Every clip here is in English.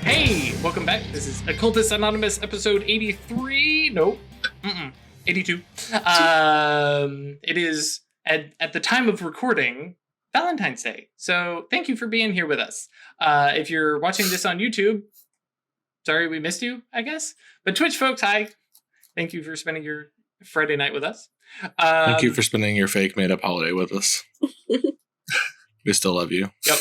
Hey, welcome back. This is Occultists Anonymous, episode 83. Nope. 82. It is, at the time of recording, Valentine's Day. So thank you for being here with us. If you're watching this on YouTube, sorry we missed you, I guess. But Twitch folks, hi. Thank you for spending your Friday night with us. Thank you for spending your fake made-up holiday with us. We still love you. Yep.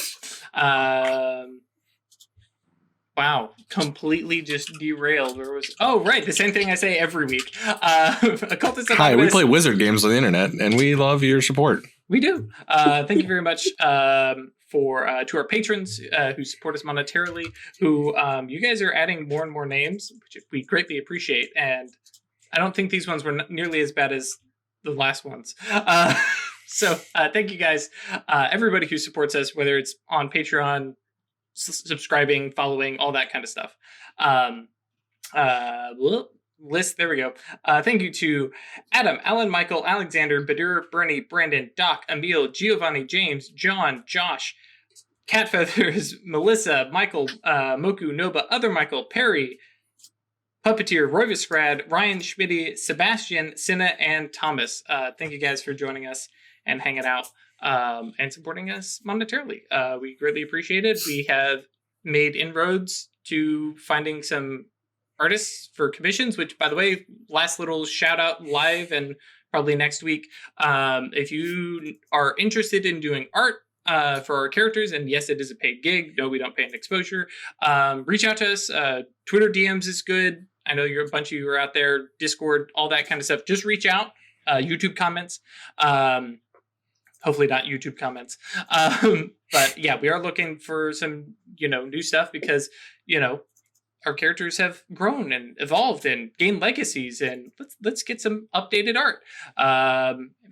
Wow, completely just derailed. Right, the same thing I say every week. Occultists Anonymous. Hi, we play wizard games on the internet, and we love your support. We do. Thank you very much to our patrons who support us monetarily, who you guys are adding more and more names, which we greatly appreciate. And I don't think these ones were nearly as bad as the last ones. So thank you guys, everybody who supports us, whether it's on Patreon, subscribing, following, all that kind of stuff. List, there we go. Thank you to Adam, Alan, Michael, Alexander, Badur, Bernie, Brandon, Doc, Emil, Giovanni, James, John, Josh, Cat Feathers, Melissa, Michael, Moku, Noba, Other Michael, Perry, Puppeteer, Roy Visgrad, Ryan Schmitty, Sebastian, Cinna, and Thomas. Thank you guys for joining us and hanging out and supporting us monetarily. We greatly appreciate it. We have made inroads to finding some artists for commissions, which, by the way, last little shout out live and probably next week. If you are interested in doing art for our characters, and yes, it is a paid gig. No, we don't pay an exposure. Reach out to us. Twitter DMs is good. I know a bunch of you are out there, Discord, all that kind of stuff. Just reach out. YouTube comments. Hopefully not YouTube comments. But yeah, we are looking for some, new stuff because, our characters have grown and evolved and gained legacies, and let's get some updated art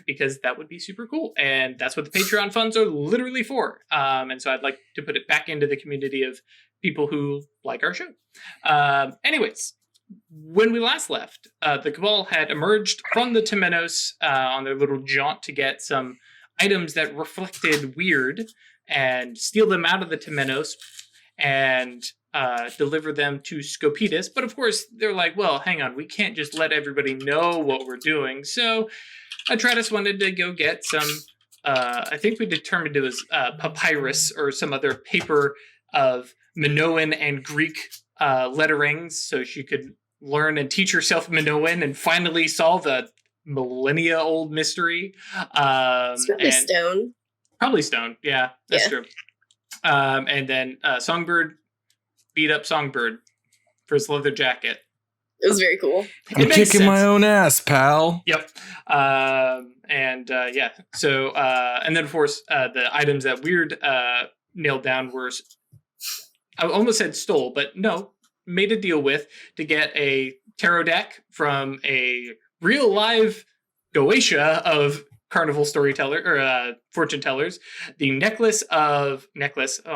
because that would be super cool. And that's what the Patreon funds are literally for. And so I'd like to put it back into the community of people who like our show. Anyways, when we last left, the Cabal had emerged from the Temenos on their little jaunt to get some items that reflected Wyrd and steal them out of the Temenos and deliver them to Scopetus. But of course, they're like, well, hang on, we can't just let everybody know what we're doing. So Atratus wanted to go get some, I think we determined it was papyrus or some other paper of Minoan and Greek letterings, so she could learn and teach herself Minoan and finally solve a millennia-old mystery. It's probably stone. Probably stone, yeah, that's true. And then Songbird beat up Songbird for his leather jacket. It was very cool. I'm kicking my own ass, pal. Yep. Yeah. So, and then of course, the items that Wyrd nailed down were, I almost said stole, but no, made a deal with to get a tarot deck from a real live Goetia of carnival storyteller or fortune tellers, the necklace. Oh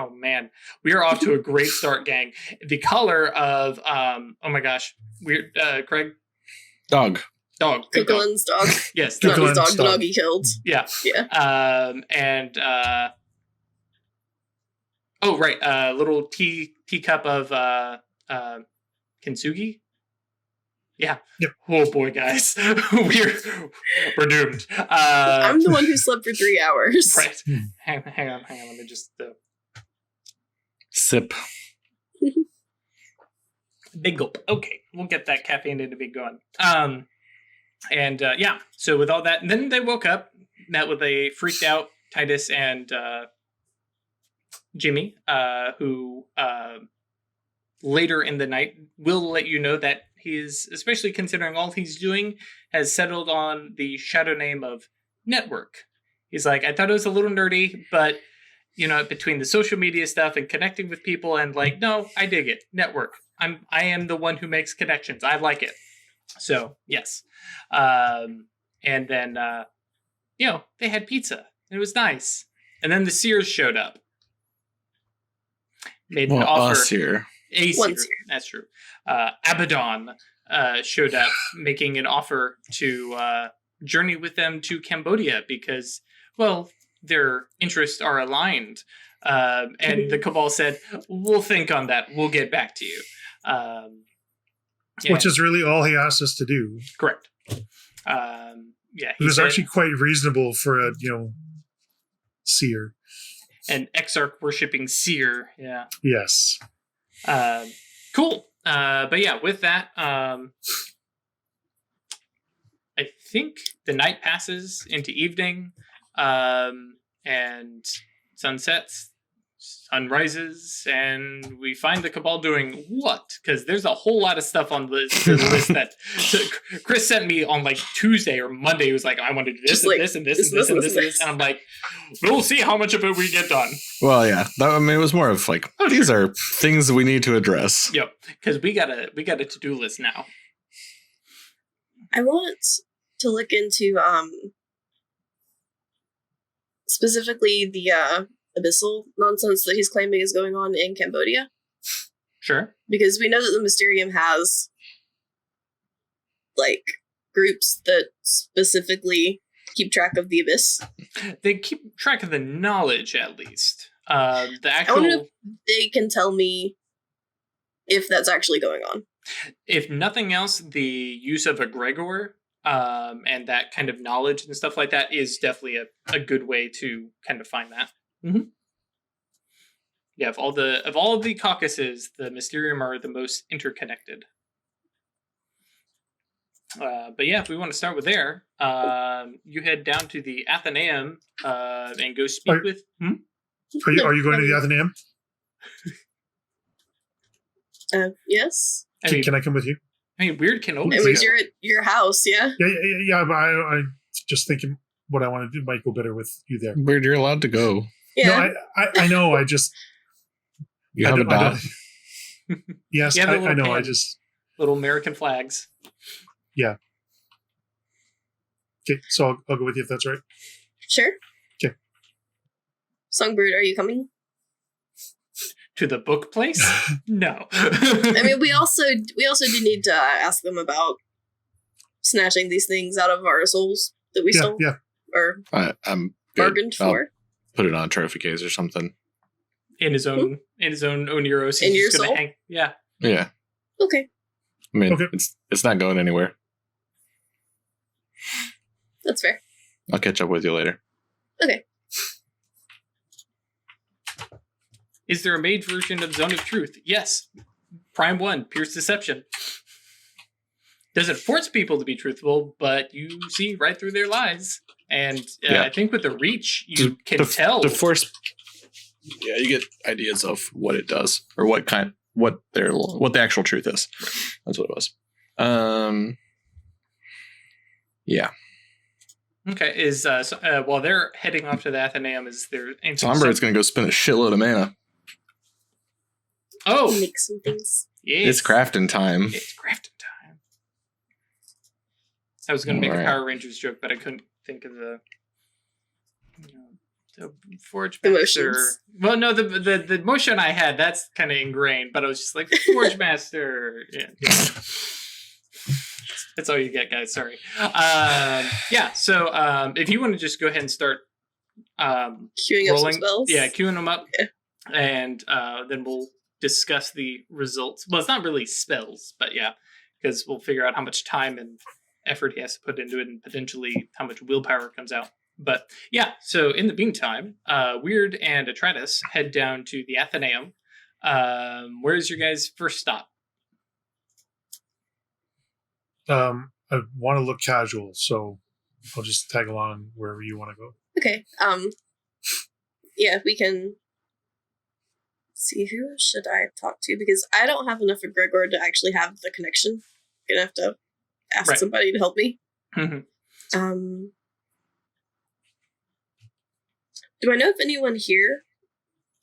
man, we are off to a great start, gang. The collar of oh my gosh, Wyrd, Craig, dog. Coquelin's dog. Yes, not his dog. The dog he killed. Yeah. Oh right, little teacup of kintsugi. Yeah. Yep. Oh boy, guys, we're doomed. I'm the one who slept for 3 hours. Right. Hang on. Let me just sip. Big gulp. Okay, we'll get that caffeine into big going. Yeah. So with all that, and then they woke up, met with a freaked out Titus and Jimmy, who later in the night will let you know that he is, especially considering all he's doing, has settled on the shadow name of Network. He's like, I thought it was a little nerdy, but, between the social media stuff and connecting with people and no, I dig it. Network. I am the one who makes connections. I like it. So, yes. And then, they had pizza. It was nice. And then the Sears showed up. Made an offer. Us here. That's true. Abaddon showed up, making an offer to journey with them to Cambodia because, their interests are aligned. And the Cabal said, we'll think on that. We'll get back to you. Which is really all he asked us to do. Correct. It was actually quite reasonable for a, seer. An exarch worshipping seer. Yeah. Yes. Cool. But yeah, with that, I think the night passes into evening, and sun sets, sun rises, and we find the Cabal doing what? Because there's a whole lot of stuff on the list that Chris sent me on like Tuesday or Monday. He was like, I want to do this and this and this and this and this and this. And I'm like, we'll see how much of it we get done. Well, yeah. It was more of like, these are things we need to address. Yep. Because we got a to-do list now. I want to look into specifically the abyssal nonsense that he's claiming is going on in Cambodia. Sure. Because we know that the Mysterium has like groups that specifically keep track of the abyss. They keep track of the knowledge, at least. The actual. I wonder if they can tell me if that's actually going on. If nothing else, the use of egregor and that kind of knowledge and stuff like that is definitely a good way to kind of find that. Mm-hmm. Yeah, of all of the caucuses, the Mysterium are the most interconnected. But yeah, if we want to start with there, you head down to the Athenaeum and go speak with. Are you going to the Athenaeum? Yes. Can I come with you? I mean, Wyrd can always. It means you're at your house, yeah. Yeah. But I just thinking what I want to do might go better with you there. Wyrd, you're allowed to go. Yeah. No, I know. I just. You have a dot. Yes, I know. Pan, I just little American flags. Yeah. Okay, so I'll go with you if that's right. Sure. Okay. Songbird, are you coming? To the book place? No. I mean, we also do need to ask them about snatching these things out of our souls that we stole. Yeah. Or I'm bargained for. Put it on a trophy case or something. In his own Oneros. In your soul? Yeah. Yeah. Okay. I mean, it's not going anywhere. That's fair. I'll catch up with you later. Okay. Is there a mage version of Zone of Truth? Yes. Prime 1, Pierce Deception. Doesn't force people to be truthful, but you see right through their lies. And I think with the reach, you can tell. The force... Yeah, you get ideas of what it does, or what the actual truth is. That's what it was. Yeah. Okay. Is while they're heading off to the Athenaeum, is there Sombird's going to go spend a shitload of mana. Oh, make some things. Yes. It's crafting time. It's crafting time. I was going to make a Power Rangers joke, but I couldn't think of the Forge Master. Emotions. Well, no, the motion I had, that's kind of ingrained, but I was just like, Forge Master. Yeah. That's all you get, guys. Sorry. So if you want to just go ahead and start queuing up some spells. Yeah, queuing them up. Okay. And then we'll discuss the results. Well, it's not really spells, but yeah, because we'll figure out how much time and effort he has to put into it and potentially how much willpower comes out. But yeah, so in the meantime, Wyrd and Atratus head down to the Athenaeum. Where's your guys' first stop? I want to look casual, so I'll just tag along wherever you want to go. Okay. Yeah, we can see, who should I talk to? Because I don't have enough egregor to actually have the connection. I'm gonna have to ask somebody to help me. Mm-hmm. Do I know if anyone here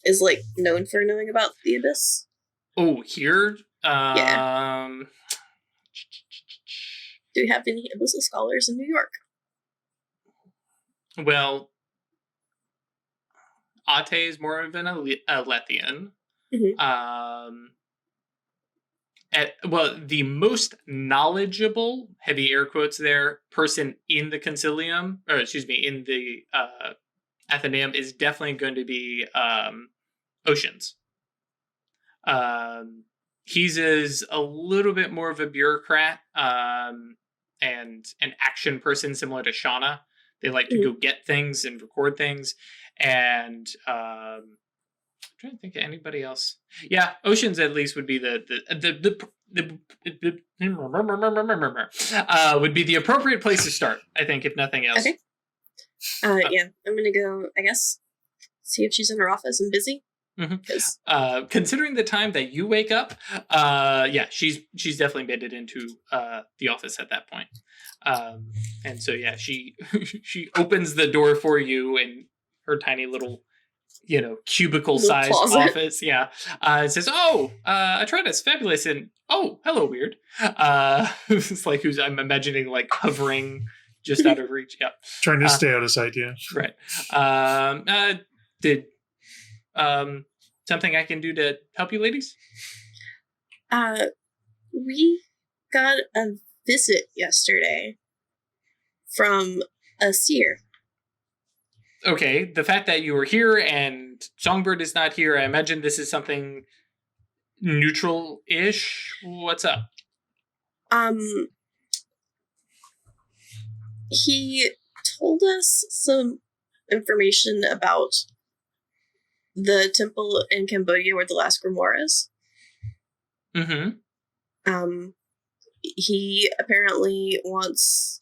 is like known for knowing about the Abyss? Oh, here? Yeah. Do we have any Abyssal scholars in New York? Well, Ate is more of an Alethian. Mm-hmm. The most knowledgeable, heavy air quotes there, person in the concilium, or excuse me, in the Athenaeum is definitely going to be Oceans. He's is a little bit more of a bureaucrat and an action person similar to Shauna. They like to go get things and record things. And I'm trying to think of anybody else. Yeah, Oceans at least would be would be the appropriate place to start, I think, if nothing else. Okay. Yeah, I'm gonna go, I guess, see if she's in her office and busy. Mm-hmm. Considering the time that you wake up, yeah, she's definitely made it into the office at that point. And so yeah, she she opens the door for you in her tiny little, cubicle-sized office. Yeah, it says, "Oh, Atratus, fabulous," and "Oh, hello, Wyrd." It's like I'm imagining like hovering just out of reach. Yeah, Trying to stay out of sight. Yeah. right. Did something I can do to help you, ladies? We got a visit yesterday from a seer. Okay, the fact that you were here and Songbird is not here, I imagine this is something neutral-ish. What's up? He told us some information about the temple in Cambodia where the last grimoire is. Mm-hmm. He apparently wants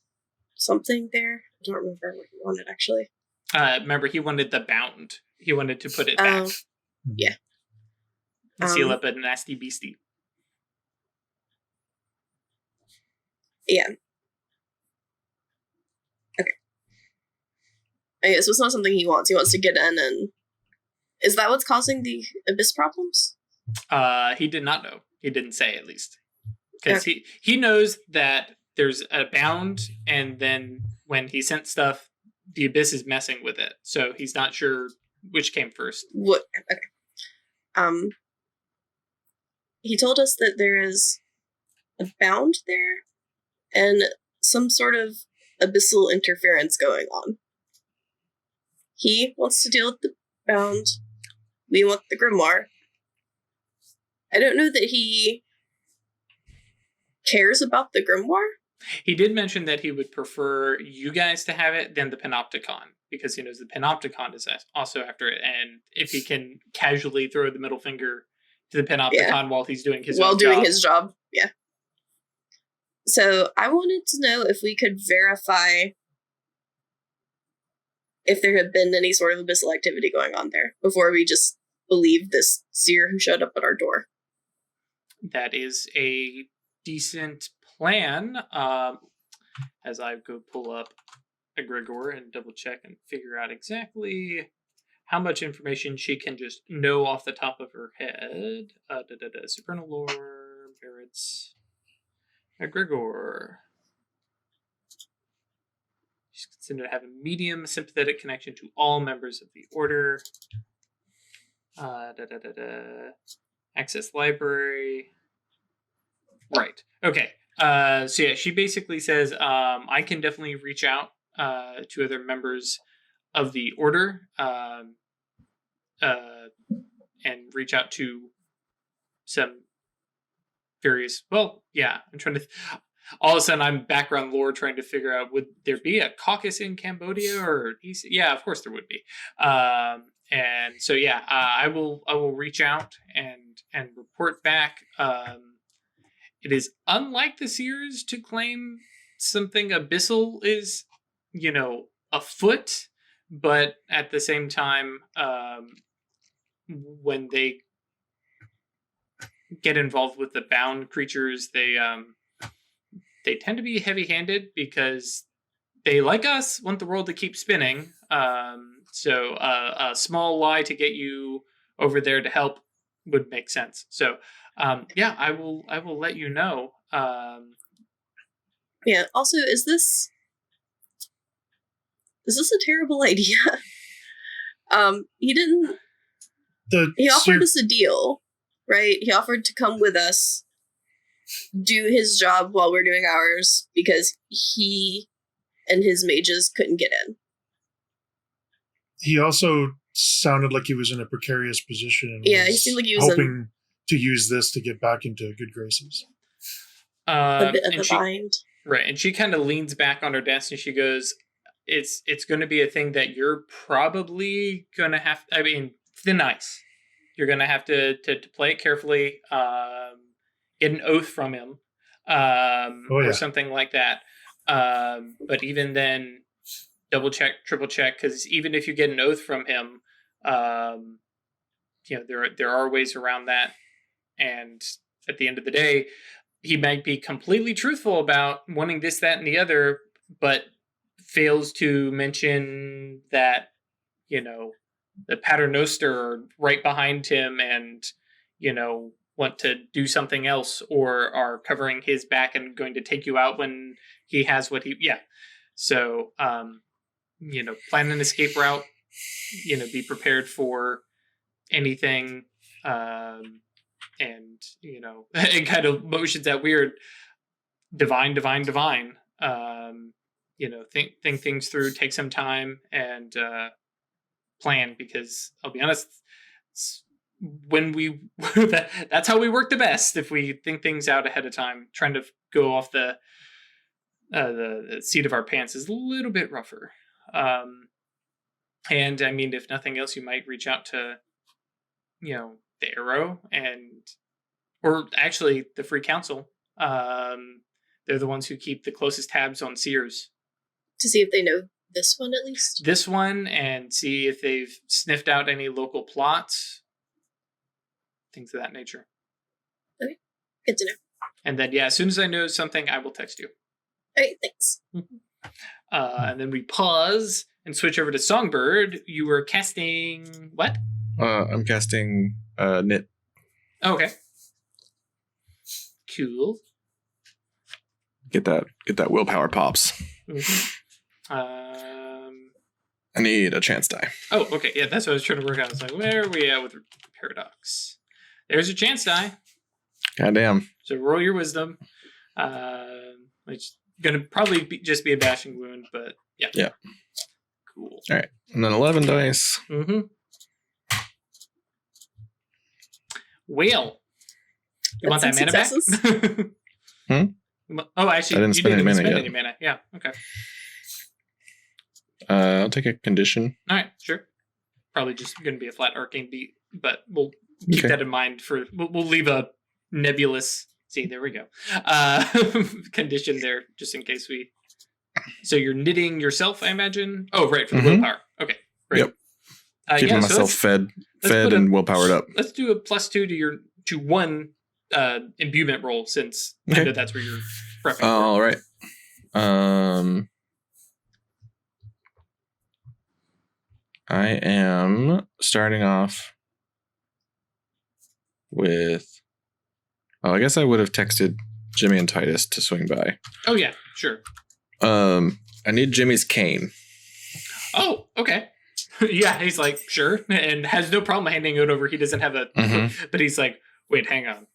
something there. I don't remember what he wanted, actually. Remember, he wanted the bound. He wanted to put it back. Yeah. And seal up a nasty beastie. Yeah. Okay. I guess it's not something he wants. He wants to get in and... Is that what's causing the abyss problems? He did not know. He didn't say, at least. Because he knows that there's a bound, and then when he sent stuff, the abyss is messing with it. So he's not sure which came first. What? Okay. He told us that there is a bound there and some sort of abyssal interference going on. He wants to deal with the bound. We want the grimoire. I don't know that he cares about the grimoire. He did mention that he would prefer you guys to have it than the Panopticon, because he knows the Panopticon is also after it, and if he can casually throw the middle finger to the Panopticon while he's doing his job. Yeah. So I wanted to know if we could verify if there had been any sort of abyssal activity going on there before we just believe this seer who showed up at our door. That is a decent plan. As I go pull up Egregor and double check and figure out exactly how much information she can just know off the top of her head. Supernal lore, merits, Egregor. She's considered to have a medium sympathetic connection to all members of the order. Access library. Right. Okay. So yeah, she basically says, I can definitely reach out to other members of the order and reach out to some various. Well, yeah, I'm trying to. All of a sudden, I'm background lore trying to figure out, would there be a caucus in Cambodia or East? Yeah, of course there would be. And so yeah, I will reach out and report back. It is unlike the Seers to claim something abyssal is, afoot, but at the same time, when they get involved with the bound creatures, they tend to be heavy-handed because they, like us, want the world to keep spinning. So a small lie to get you over there to help would make sense. So yeah, I will let you know. Yeah. Also, is this a terrible idea? He offered us a deal, right? He offered to come with us, do his job while we're doing ours, because he and his mages couldn't get in. he also sounded like he was in a precarious position. And Yeah, he was seemed like he was hoping to use this to get back into good graces. a bit of and a bind. Right, and she kind of leans back on her desk and she goes, "It's going to be a thing that you're probably going to have. I mean, thin ice. You're going to have to play it carefully. Get an oath from him, or something like that. But even then, double check, triple check, because even if you get an oath from him, there are ways around that. And at the end of the day, he might be completely truthful about wanting this, that, and the other, but fails to mention that, the Paternoster are right behind him and, want to do something else or are covering his back and going to take you out when he has what he... Yeah. So, plan an escape route, be prepared for anything, and, it kind of motions that weird divine. Think things through, take some time, and plan, because I'll be honest, when that's how we work the best. If we think things out ahead of time, trying to go off the seat of our pants is a little bit rougher. And I mean, if nothing else, you might reach out to, the Arrow or actually the Free Council. They're the ones who keep the closest tabs on Seers. To see if they know this one at least? This one, and see if they've sniffed out any local plots. Things of that nature. Okay. Good to know. And then, as soon as I know something, I will text you. All right, thanks. And then we pause and switch over to Songbird. You were casting what? I'm casting Knit. Oh, okay. Cool. Get that willpower pops. Mm-hmm. I need a chance die. Oh, okay. Yeah, that's what I was trying to work out. I was like, where are we at with Paradox? There's a chance die. Goddamn. So roll your wisdom. It's going to probably just be a bashing wound, but yeah. Yeah. Cool. All right. And then 11 dice. Mm-hmm. Whale. You want that mana back? Oh, actually, I didn't spend any mana. Yeah, okay. I'll take a condition. All right, sure. Probably just going to be a flat arcane beat, but we'll keep that in mind for... We'll leave a nebulous... See, there we go. Condition there, just in case we... So you're knitting yourself, I imagine? Oh, right, for the willpower. Okay, great. Yep. Keeping myself fed and willpowered up. Let's do a +2 to one imbuement roll, since I know that's where you're prepping. All right. I am starting off with... Oh, I guess I would have texted Jimmy and Titus to swing by. Oh, yeah, sure. I need Jimmy's cane. Oh, okay. Yeah, he's like, sure, and has no problem handing it over. He doesn't have a... Mm-hmm. But he's like, wait, hang on.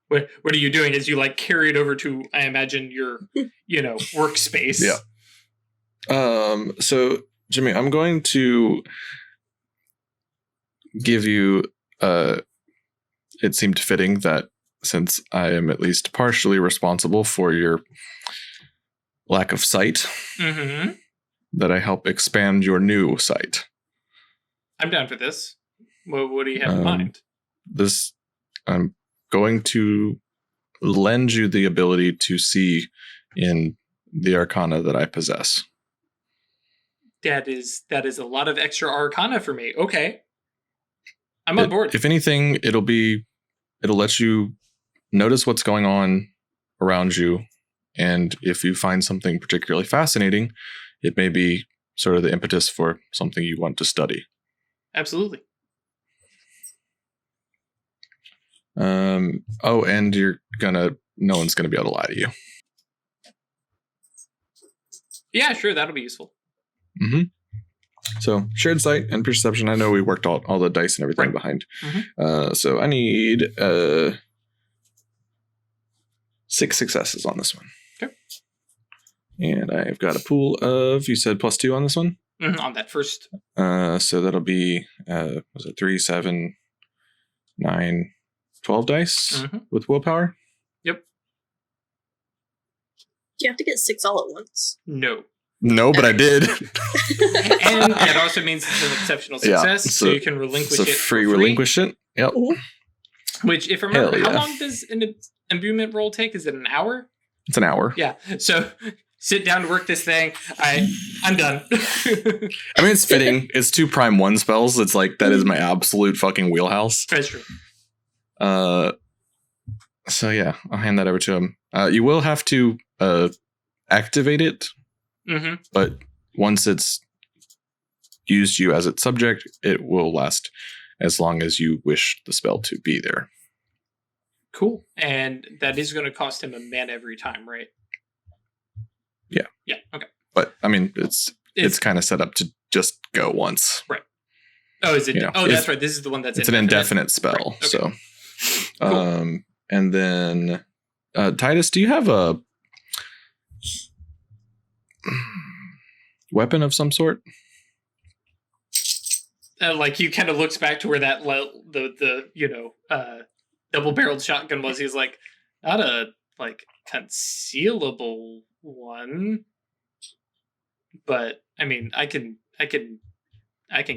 What are you doing? Is you carry it over to, I imagine, your, workspace. Yeah. So, Jimmy, I'm going to give you, it seemed fitting that since I am at least partially responsible for your lack of sight, mm-hmm. that I help expand your new sight. I'm down for this. What do you have in mind? I'm going to lend you the ability to see in the arcana that I possess. That is a lot of extra arcana for me. Okay. I'm on board. If anything, it'll let you notice what's going on around you. And if you find something particularly fascinating, it may be sort of the impetus for something you want to study. Absolutely. And no one's gonna be able to lie to you. Yeah, sure, that'll be useful. Mm-hmm. So shared sight and perception. I know we worked all the dice and everything behind. Mm-hmm. So I need 6 successes on this one. Okay. And I've got a pool of, you said +2 on this one? On that first. So that'll be was it 3, 7, 9, 12 dice with willpower? Yep. Do you have to get 6 all at once? No. No, but I did. And that also means it's an exceptional success, so you can relinquish it. Free relinquishment. Yep. Which, if I remember, how long does an imbuement roll take? Is it an hour? It's an hour. Yeah. So sit down to work this thing. I'm done. I mean, it's fitting. It's 2 prime 1 spells. It's like, that is my absolute fucking wheelhouse. That's true. So yeah, I'll hand that over to him. You will have to activate it. But once it's used you as its subject, it will last as long as you wish the spell to be there. Cool. And that is going to cost him a mana every time, right? Yeah. Yeah. Okay. But I mean, it's kind of set up to just go once. Right. Oh, is it? You know, that's right. This is the one that's it's an indefinite spell. Right. Okay. So, cool. And then Titus, do you have a weapon of some sort? Like he kind of looks back to where that double-barreled shotgun was. He's like, not a like concealable one, but I mean, I can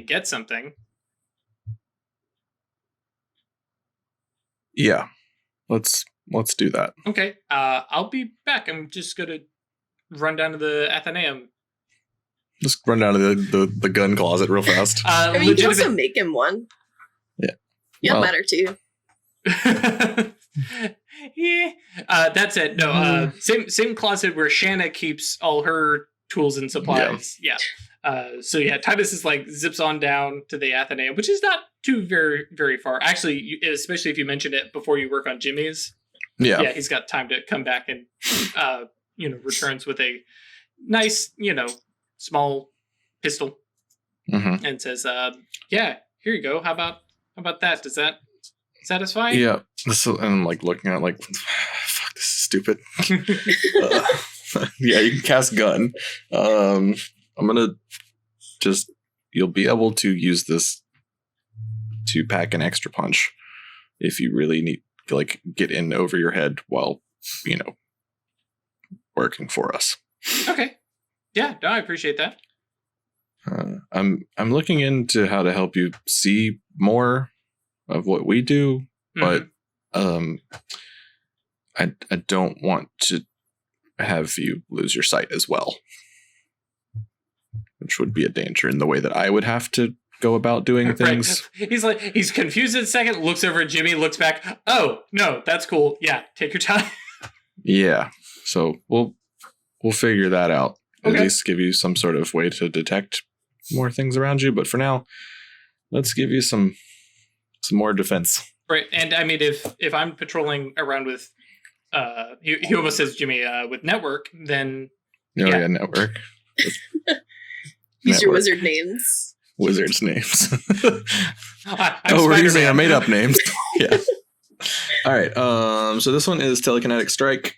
get something. Yeah, let's do that. Okay, I'll be back. I'm just gonna run down to the Athenaeum. Just run down to the gun closet real fast. I mean, you can also make him one. Yeah. You have matter too. Yeah. That's it. No, same closet where Shanna keeps all her tools and supplies. Yeah. So yeah, Titus is like zips on down to the Athenaeum, which is not too very, very far. Actually, especially if you mentioned it before you work on Jimmy's. Yeah. Yeah, he's got time to come back and returns with a nice, small pistol and says, yeah, here you go. How about that? Does that satisfy? Yeah. And I'm like looking at it like, fuck, this is stupid. Yeah, you can cast gun. I'm gonna you'll be able to use this to pack an extra punch if you really need to like get in over your head while, working for us. Okay. Yeah, no, I appreciate that. I'm looking into how to help you see more of what we do, but I don't want to have you lose your sight as well, which would be a danger in the way that I would have to go about doing things. Right. He's confused in a second, looks over at Jimmy, looks back. Oh, no, that's cool. Yeah, take your time. Yeah. So we'll figure that out. Okay. At least give you some sort of way to detect more things around you. But for now, let's give you some more defense. Right. And I mean, if I'm patrolling around with, he almost says Jimmy, with network, then. Oh, yeah, network. Use your wizard names. Wizards' names. We're using our made-up names. Yeah. All right. So this one is telekinetic strike.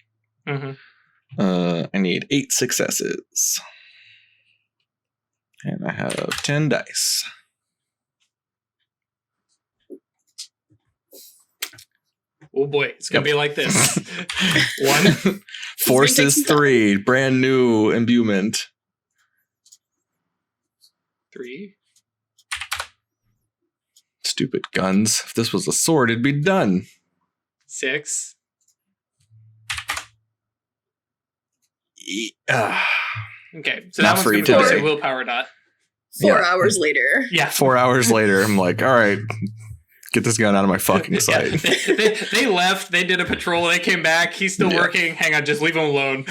I need 8 successes. And I have 10 dice. Oh boy, it's going to be like this. 1. Forces 3, brand new imbuement. 3. Stupid guns. If this was a sword, it'd be done. 6. Okay, so that one's going to be a willpower dot. 4 hours later. Yeah. 4 hours later, I'm like, all right, get this gun out of my fucking sight. They left, they did a patrol, they came back, he's still working. Hang on, just leave him alone.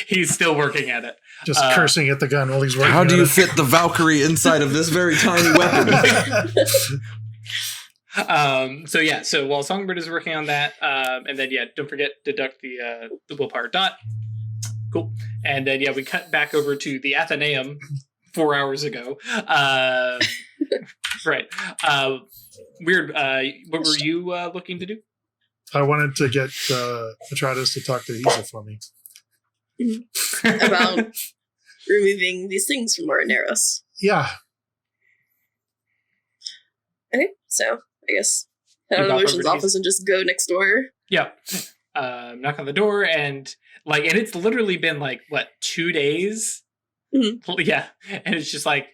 He's still working at it. Just cursing at the gun while he's working. How do you fit the Valkyrie inside of this very tiny weapon? So while Songbird is working on that, and then don't forget, deduct the willpower dot. Cool. And then we cut back over to the Athenaeum 4 hours ago. Right. Weird. What were you looking to do? I wanted to get Atratus to talk to Hazel for me. About removing these things from Moraneros. Yeah. Okay, so I guess head You out of pop Ocean's over to office and just go next door. Yeah. Knock on the door and it's literally been 2 days? Mhm. Yeah. And it's just like,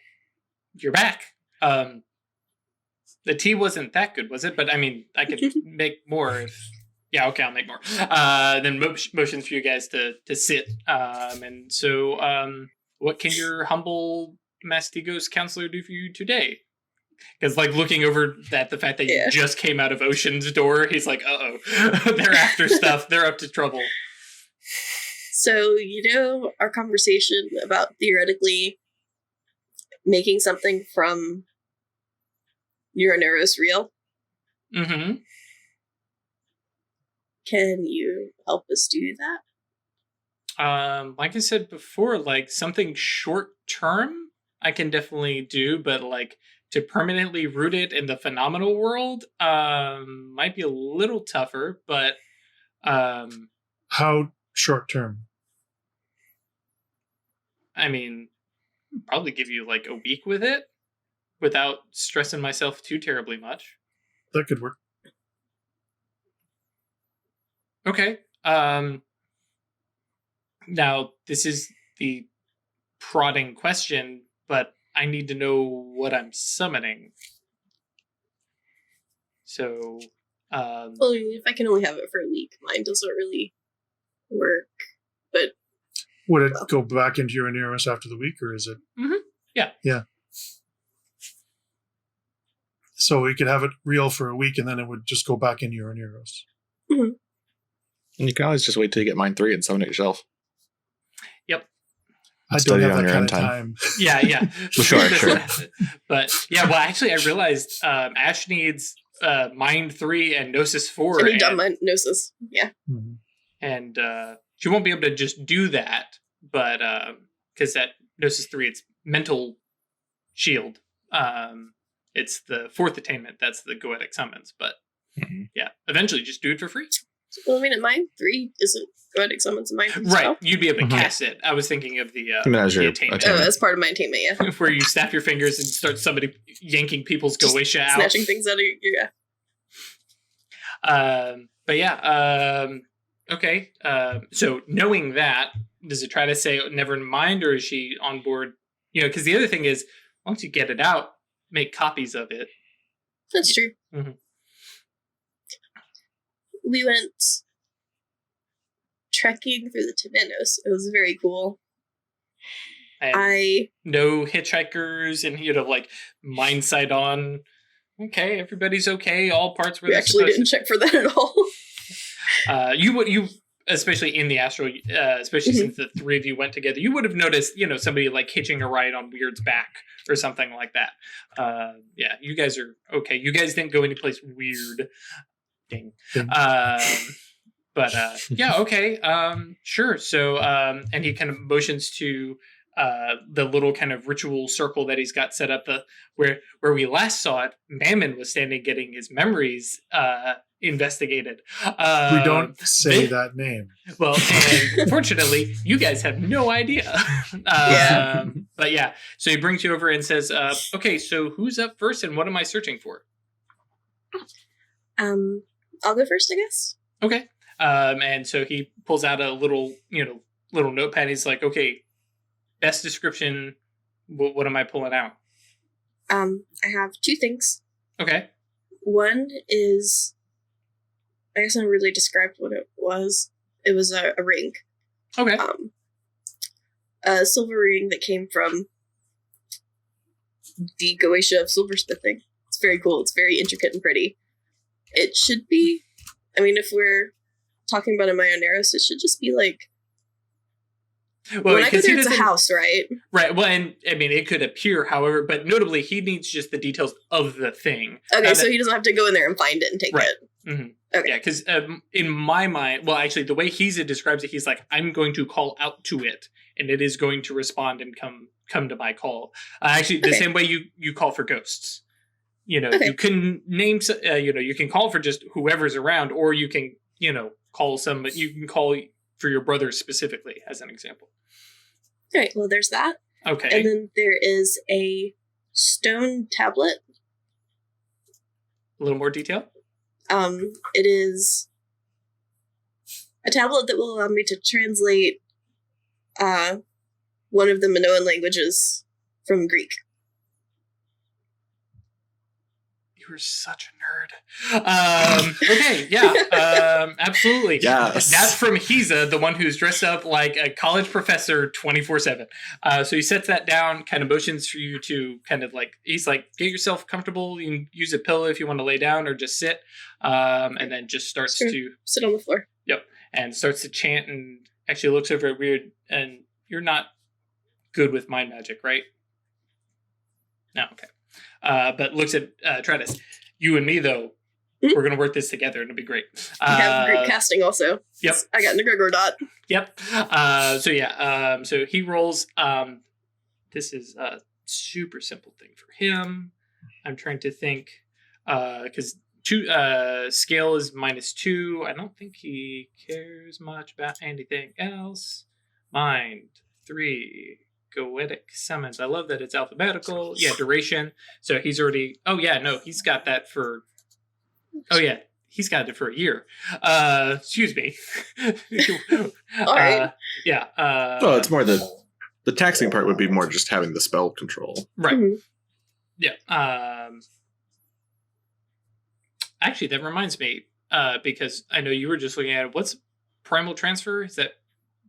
you're back. The tea wasn't that good, was it? But I mean, I could make more if... Yeah, okay, I'll make more. Then motions for you guys to sit. And so, what can your humble Mastigos counselor do for you today? Because, looking over at the fact that you just came out of Ocean's door, he's like, uh-oh. They're after stuff. They're up to trouble. So, our conversation about theoretically making something from Moraneros real? Mm-hmm. Can you help us do that? Like I said before, something short term I can definitely do, but to permanently root it in the phenomenal world might be a little tougher, but How short term? I mean, probably give you a week with it without stressing myself too terribly much. That could work. Okay. Now this is the prodding question, but I need to know what I'm summoning. So, Well, I mean, if I can only have it for a week, mine doesn't really work. But Would it go back into Moraneros after the week, or is it? Mhm. Yeah. Yeah. So we could have it real for a week, and then it would just go back into Moraneros. mhm. And you can always just wait till you get mine 3 and summon it yourself. Yep. I don't Study have on that your kind own of time. time. Yeah. Sure. But yeah, well, actually, I realized Ash needs Mind 3 and Gnosis 4. And you've done my Gnosis. Yeah. Mhm. And she won't be able to just do that, but because that Gnosis 3, it's mental shield. It's the 4th attainment. That's the Goetic summons. But yeah, eventually just do it for free. Well, I mean, at mine 3 isn't Goetic summons in mine 3. Right. You'd be able to Mhm. cast it. I was thinking of the As your attainment. Oh, that's part of my attainment, yeah. Where you snap your fingers and start somebody yanking people's Just Goetia out. Snatching things out of your... Yeah. But yeah, okay. So knowing that, does it try to say never mind, or is she on board? Because the other thing is, once you get it out, make copies of it. That's true. Mhm. We went trekking through the Temenos. It was very cool. And no hitchhikers and, mind sight on. Okay, everybody's okay. All parts where We they're actually supposed didn't check for that at all. You especially in the astral, especially since the 3 of you went together, you would have noticed, somebody hitching a ride on Weird's back or something like that. Yeah, you guys are okay. You guys didn't go anyplace weird. Ding. But yeah, okay. Sure. So, and he kind of motions to the little kind of ritual circle that he's got set up. Where we last saw it, Mammon was standing getting his memories investigated. We don't say that name. Well, and fortunately, you guys have no idea. Yeah. But yeah, so he brings you over and says, okay, so who's up first and what am I searching for? I'll go first, I guess. Okay. And so he pulls out a little notepad. He's like, okay, best description. What am I pulling out? I have 2 things. Okay. One is, I guess I really described what it was. It was a ring. Okay. A silver ring that came from the Goetia of silversmithing. It's very cool. It's very intricate and pretty. It should be, I mean, if we're talking about a Moraneros, it should just be well, when I go because he there, it's a doesn't- house, right? Right. Well, and I mean, it could appear, however, but notably, he needs just the details of the thing. Okay, so he doesn't have to go in there and find it and take Right. it. Mm-hmm. Okay. Yeah, because in my mind, well, actually, the way describes it, he's like, I'm going to call out to it, and it is going to respond and come to my call. Actually, the Okay. same way you call for ghosts. Okay. You can name, you can call for just whoever's around, or you can, call you can call for your brother specifically, as an example. Right, well, there's that. Okay. And then there is a stone tablet. A little more detail? It is a tablet that will allow me to translate one of the Minoan languages from Greek. You are such a nerd. Okay, yeah, absolutely. Yes. That's from Hiza, the one who's dressed up like a college professor 24/7. So he sets that down, kind of motions for you to kind of like, he's like, get yourself comfortable. You can use a pillow if you want to lay down or just sit. And then just starts to sit on the floor. Yep. And starts to chant and actually looks over at Wyrd. And you're not good with mind magic, right? No, okay. But looks at Atratus. You and me, though, we're going to work this together and it'll be great. I have great casting also. Yep. I got an Gregor dot. Yep. So he rolls. This is a super simple thing for him. I'm trying to think. Because scale is -2. I don't think he cares much about anything else. Mind 3. Goetic summons. I love that it's alphabetical. Yeah, duration. So he's already. Oh yeah, no, he's got that for. Oh yeah, he's got it for a year. Excuse me. All right. Yeah. Well, it's more the taxing part would be more just having the spell control. Right. Mhm. Yeah. Actually, that reminds me. Because I know you were just looking at it. What's primal transfer? Is that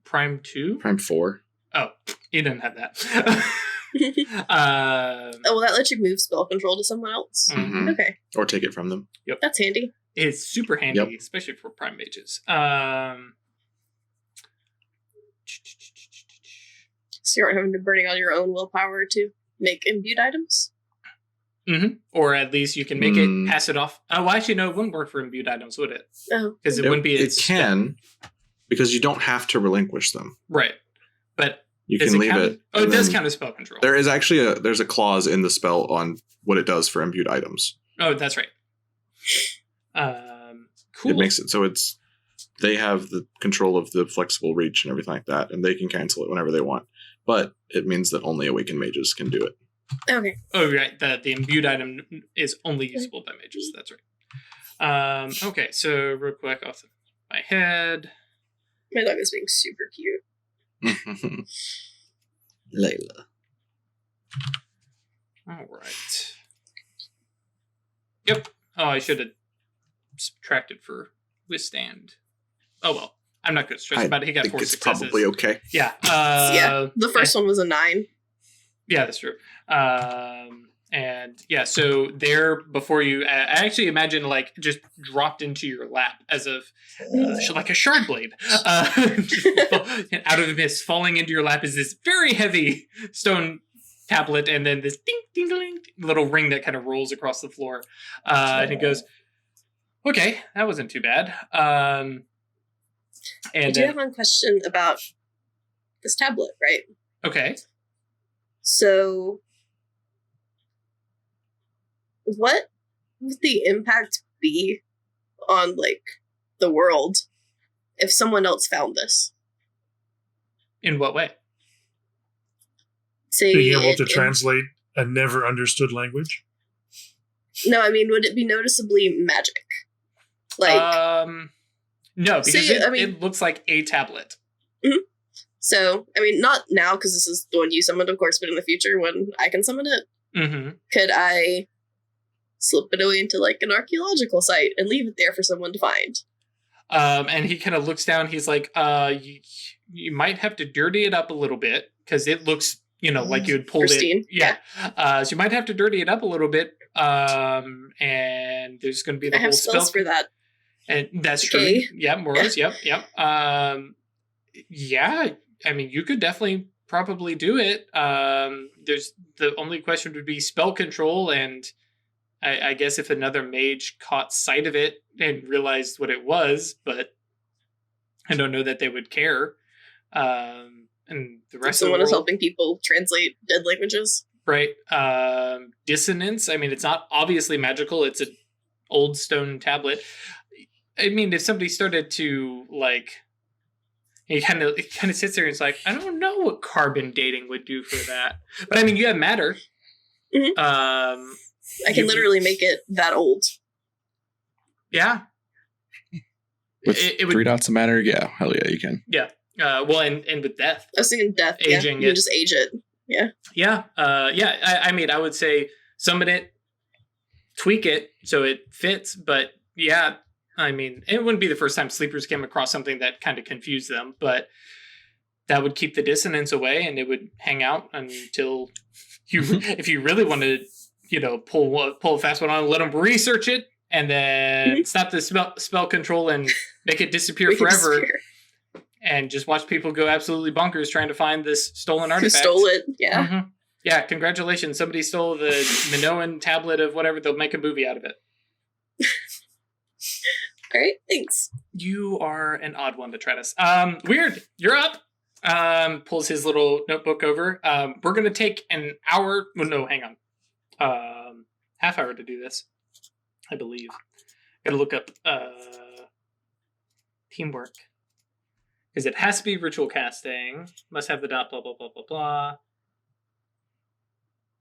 prime 2? Prime 4. Oh, he didn't have that. Will that let you move spell control to someone else? Mhm. Okay, Or take it from them. that's handy. It's super handy, Yep. especially for prime mages. So you aren't having to burning all your own willpower to make imbued items? Or at least you can make it, Mm. pass it off. Oh, well, actually, no, it wouldn't work for imbued items, would it? Oh. Because it wouldn't be. It can, because you don't have to relinquish them. Right. But You does can it leave count? it. Oh, it and does then count as spell control. There is actually there's a clause in the spell on what it does for imbued items. Oh, that's right. Cool. It makes it so they have the control of the flexible reach and everything like that, and they can cancel it whenever they want. But it means that only awakened mages can do it. Okay. Oh, right. The imbued item is only usable by mages. That's right. Okay, so real quick off my head. My dog is being super cute. Layla. All right. Yep. Oh, I should have subtracted for withstand. Oh well, I'm not going to stress about it. He got 4 it's successes. probably okay. Yeah. Yeah. The first one was a 9. Yeah, that's true. And yeah, so there before you, I actually imagine like just dropped into your lap as of like a shard blade. Out of this, falling into your lap is this very heavy stone tablet, and then this ding ding ding little ring that kind of rolls across the floor. And it goes, okay, that wasn't too bad. I And do have one question about this tablet, right? okay. So, what would the impact be on, like, the world if someone else found this? In what way? Say, Being able to translate a never understood language? No, I mean, would it be noticeably magic? Like, no, because See, it looks like a tablet. so, I mean, not now, because this is the one you summoned, of course, but in the future when I can summon it, Mm-hmm. could I slip it away into, like, an archaeological site and leave it there for someone to find? And he kind of looks down. He's like, you might have to dirty it up a little bit because it looks, like you had pulled Pristine. it. Yeah. So you might have to dirty it up a little bit. And there's going to be the I whole have spells for that. And that's Okay. true. Yeah, Moros. Yep. Yeah. I mean, you could definitely probably do it. There's the only question would be spell control, and I guess if another mage caught sight of it and realized what it was, but I don't know that they would care. And the rest Someone of is the world, helping people translate dead languages. right? Dissonance. I mean, it's not obviously magical. It's an old stone tablet. I mean, if somebody started to And he kind of sits there and is like, I don't know what carbon dating would do for that. But I mean, you have matter. Mhm. I can literally make it that old. Yeah. With It would, 3 dots of matter, yeah, hell yeah, you can. yeah. Well, and with death. I was thinking death. Aging You it. just age it. Yeah. Yeah. I mean, I would say summon it, tweak it so it fits. But yeah, I mean, it wouldn't be the first time sleepers came across something that kind of confused them. But that would keep the dissonance away, and it would hang out until you, if you really wanted to, pull a fast one on, let them research it, and then stop the spell control and make it disappear forever. And just watch people go absolutely bonkers trying to find this stolen artifact. Who stole it? Yeah. Mm-hmm. Yeah, congratulations. Somebody stole the Minoan tablet of whatever. They'll make a movie out of it. All right, thanks. You are an odd one to try this. Wyrd, you're up. Pulls his little notebook over. We're going to take an hour. Well, no, hang on. Half hour to do this, I believe. Got to look up teamwork. Because it has to be ritual casting. Must have the dot, blah, blah, blah, blah, blah.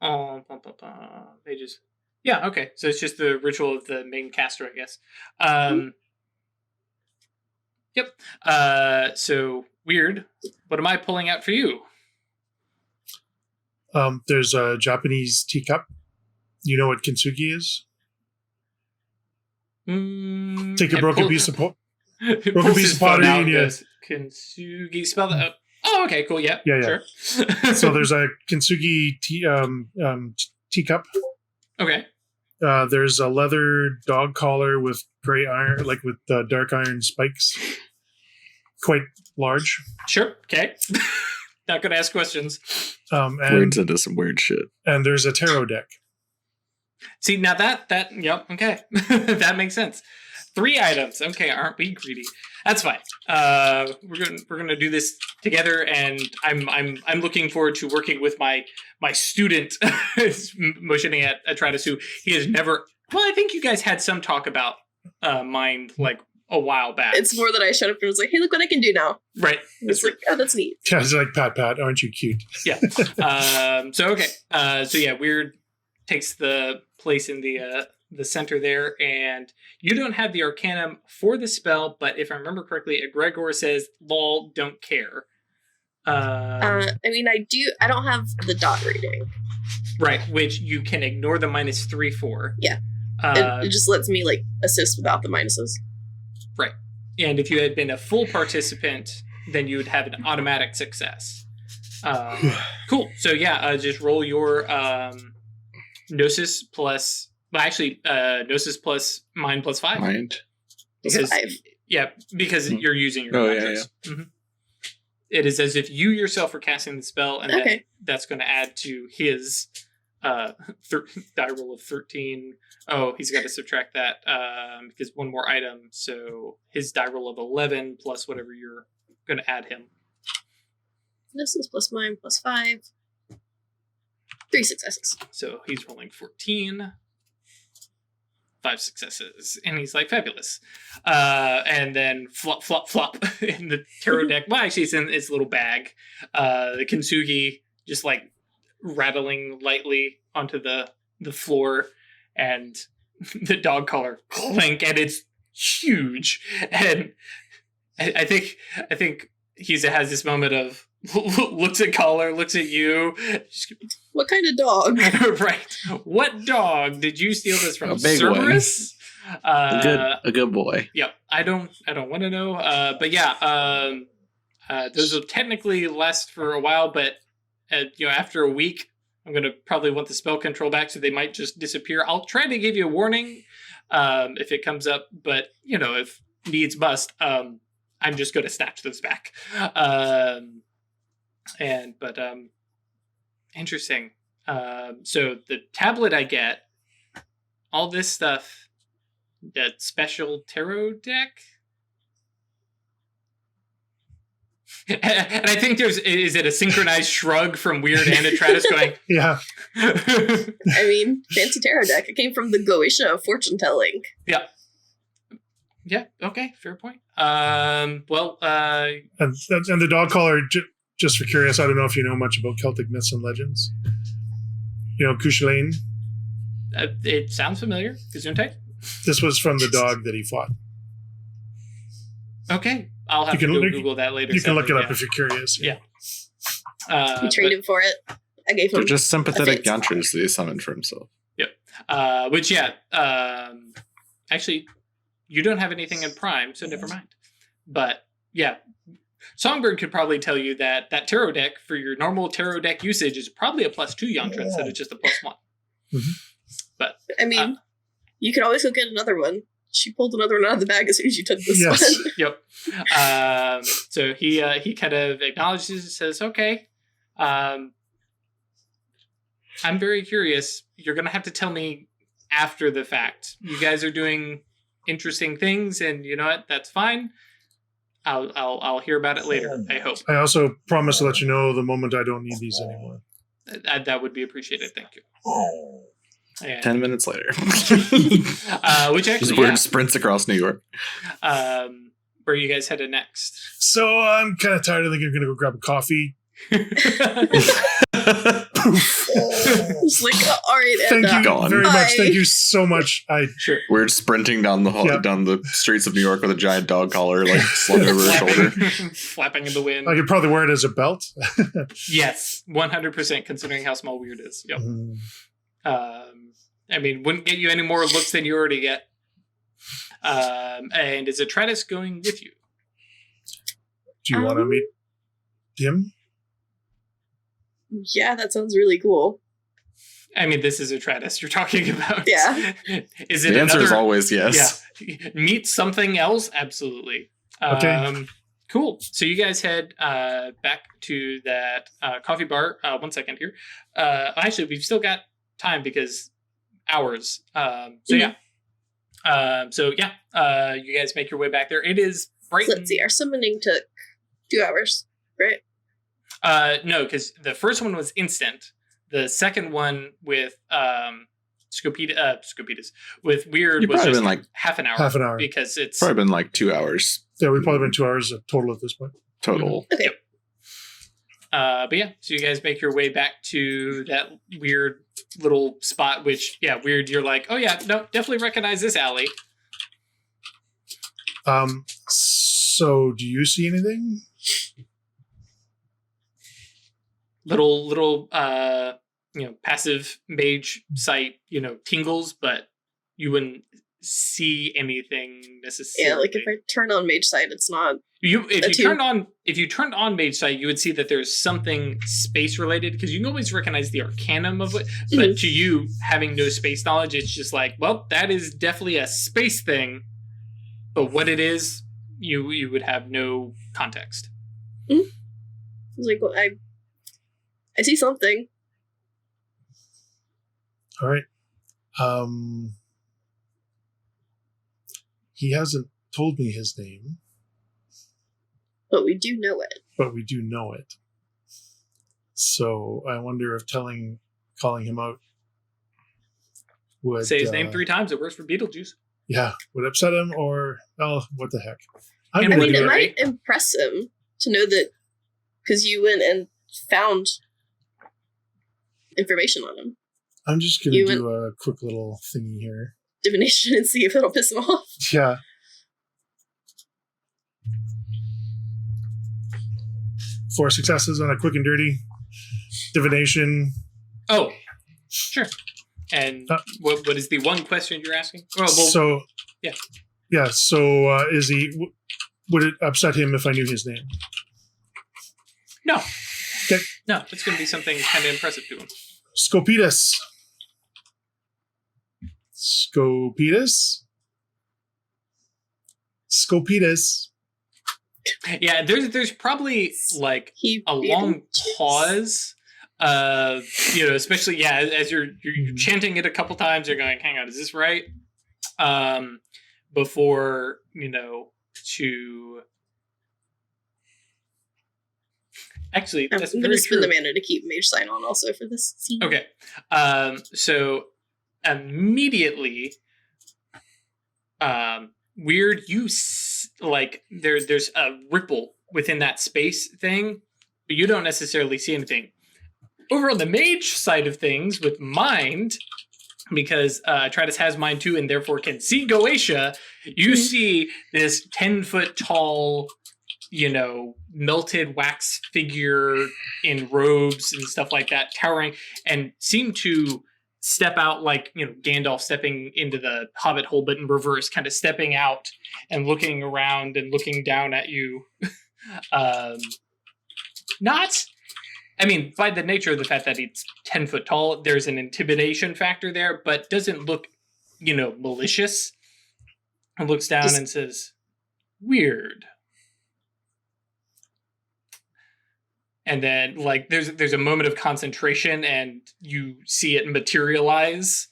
Oh, blah, blah, blah. Pages. Yeah, okay. So it's just the ritual of the main caster, I guess. Yep. So, Wyrd, what am I pulling out for you? There's a Japanese teacup. You know what kintsugi is? Take a broken piece of pottery and yes. Kintsugi, spell that out. Oh, okay, cool. Yeah. Yeah. Sure. So there's a kintsugi teacup. Okay. There's a leather dog collar with gray iron, like with dark iron spikes. Quite large. Sure. Okay. Not gonna ask questions. Wyrd's into some weird shit. And there's a tarot deck. See, now that yep, okay. That makes sense. 3 items. Okay, aren't we greedy? That's fine. We're gonna do this together, and I'm looking forward to working with my student, motioning at Atratus, who he has never. Well, I think you guys had some talk about mind like a while back. It's more that I showed up and was like, "Hey, look what I can do now!" Right. It's like, oh, that's neat. Yeah, it's like Pat, aren't you cute? Yeah. So okay. So yeah, Wyrd takes the place in the center there, and you don't have the Arcanum for the spell, but if I remember correctly, Egregor says, "Lol, don't care." I mean, I do. I don't have the dot reading. Right, which you can ignore the -3 for. Yeah. It just lets me like assist without the minuses. Right, and if you had been a full participant, then you would have an automatic success. Cool. So yeah, just roll your Gnosis plus. Well, actually, Gnosis plus Mind plus 5. Mind. Because, 5. Yeah, because you're using your mantras. Yeah. Mm-hmm. It is as if you yourself are casting the spell, and that's going to add to his die roll of 13. Oh, he's got to subtract that because one more item. So his die roll of 11 plus whatever you're going to add him. Gnosis plus Mind plus 5. 3 successes. So he's rolling 14. 5 successes, and he's like, fabulous. And then flop, flop, flop in the tarot deck. Well, actually, it's in its little bag. The kintsugi just like rattling lightly onto the floor, and the dog collar clink, and it's huge. And I think he has this moment of looks at collar, looks at you. What kind of dog? Right. What dog did you steal this from? A big Cerberus? A good boy. Yep. I don't want to know. But yeah, those will technically last for a while, but after a week, I'm gonna probably want the spell control back, so they might just disappear. I'll try to give you a warning if it comes up, but if needs must, I'm just gonna snatch those back. Interesting. So the tablet I get, all this stuff, that special tarot deck. And I think is it a synchronized shrug from Wyrd and Atratus going, yeah. I mean, fancy tarot deck. It came from the Goetia of fortune telling. Yeah. Yeah, okay, fair point. Well, And the dog collar, just for curious, I don't know if you know much about Celtic myths and legends. You know, Cuchulainn? it sounds familiar. Gesundheit? This was from the dog that he fought. Okay. I'll have to Google that later. You can look it up if you're curious. Yeah. We trained him for it. I gave him. They're just sympathetic yantras that he summoned for himself. Yep. Which, actually, you don't have anything in Prime, so never mind. But, yeah. Songbird could probably tell you that tarot deck for your normal tarot deck usage is probably a +2 yantra instead of just a +1. Mm-hmm. But I mean, you could always go get another one. She pulled another one out of the bag as soon as you took this one. Yep. So he kind of acknowledges and says, "Okay, I'm very curious. You're gonna have to tell me after the fact. You guys are doing interesting things, and you know what? That's fine. I'll hear about it later. I hope. I also promise to let you know the moment I don't need these anymore. That would be appreciated. Thank you." And, 10 minutes later. Which actually, Wyrd sprints across New York. Where are you guys headed next? So I'm kind of tired. I think I'm going to go grab a coffee. It's like, all right, thank you Gone. very Bye. much. Thank you so much. Sure. We're sprinting down the hall, down the streets of New York with a giant dog collar like slung over his shoulder. Flapping in the wind. I could probably wear it as a belt. Yes, 100% considering how small Wyrd is. Yep. I mean, wouldn't get you any more looks than you already get. And is Atratus going with you? Do you want to meet him? Yeah, that sounds really cool. I mean, this is Atratus you're talking about. Yeah. Is it The answer is always yes. Yeah. Meet something else? Absolutely. Okay. Cool. So you guys head back to that coffee bar. 1 second here. Actually, we've still got time because hours. You guys make your way back there. It is bright. Let's see. Our summoning took 2 hours, right? No, because the first one was instant. The second one with Scopetus with Wyrd was just been like half an hour. Half an hour. Because it's Probably been like 2 hours Yeah, we've probably been 2 hours total at this point. total. Okay. Yep. But yeah, so you guys make your way back to that weird little spot, which, Wyrd, you're like, oh yeah, no, definitely recognize this alley. So do you see anything? Little passive mage sight, tingles, but you wouldn't see anything necessarily. Yeah, like if I turn on Mage Sight, it's not. If you turned on Mage Sight, you would see that there's something space related, because you can always recognize the arcanum of it. But to you, having no space knowledge, it's just like, well, that is definitely a space thing. But what it is, you would have no context. I was like, well, I see something. All right. He hasn't told me his name. But we do know it. But we do know it. So I wonder if calling him out would... Say his name 3 times, it works for Beetlejuice. Yeah, would upset him or... Oh, what the heck. I I mean, do it it, might right? impress him to know that, because you went and found information on him. I'm just going to do a quick little thingy here. Divination and see if it'll piss him off. Yeah. Four successes on a quick and dirty. Divination. Oh, sure. And what is the one question you're asking? Oh, so, yeah. Yeah, so is he... Would it upset him if I knew his name? No. Okay. No, it's going to be something kind of impressive to him. Scopetus. Yeah, there's probably like a long pause. Especially as you're chanting it a couple times, you're going, hang on, is this right? Before to actually, I'm that's going very to spend true. the mana to keep Mage Sign on also for this scene. Okay. So immediately, Wyrd, you like there's a ripple within that space thing, but you don't necessarily see anything. Over on the mage side of things with mind, because Atratus has mind too and therefore can see Goetia, you see this 10-foot tall, melted wax figure in robes and stuff like that, towering, and seem to step out like, Gandalf stepping into the Hobbit hole, but in reverse, kind of stepping out and looking around and looking down at you. By the nature of the fact that it's 10 foot tall, there's an intimidation factor there, but doesn't look, malicious. And looks down and says, "Weird." And then, there's a moment of concentration, and you see it materialize,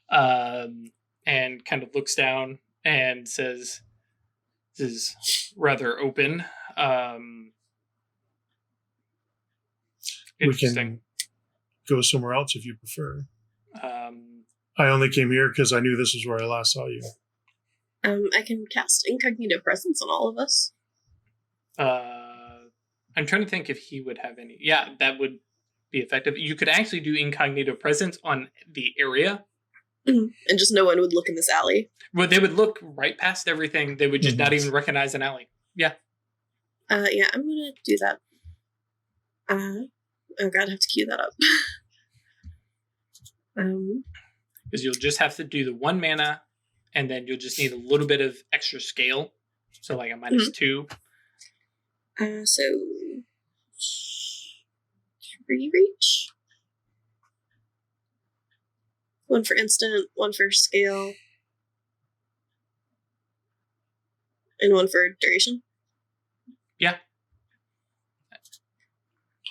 and kind of looks down and says, "This is rather open." We can go somewhere else if you prefer. Um, I only came here because I knew this was where I last saw you. I can cast incognito presence on all of us. I'm trying to think if he would have any. Yeah, that would be effective. You could actually do incognito presence on the area. And just no one would look in this alley. Well, they would look right past everything. They would just not even recognize an alley. Yeah. Yeah, I'm going to do that. Oh god, I have to queue that up. Because you'll just have to do the 1 mana, and then you'll just need a little bit of extra scale. So like a -2. So 3 reach. 1 for instant, 1 for scale, and 1 for duration. Yeah.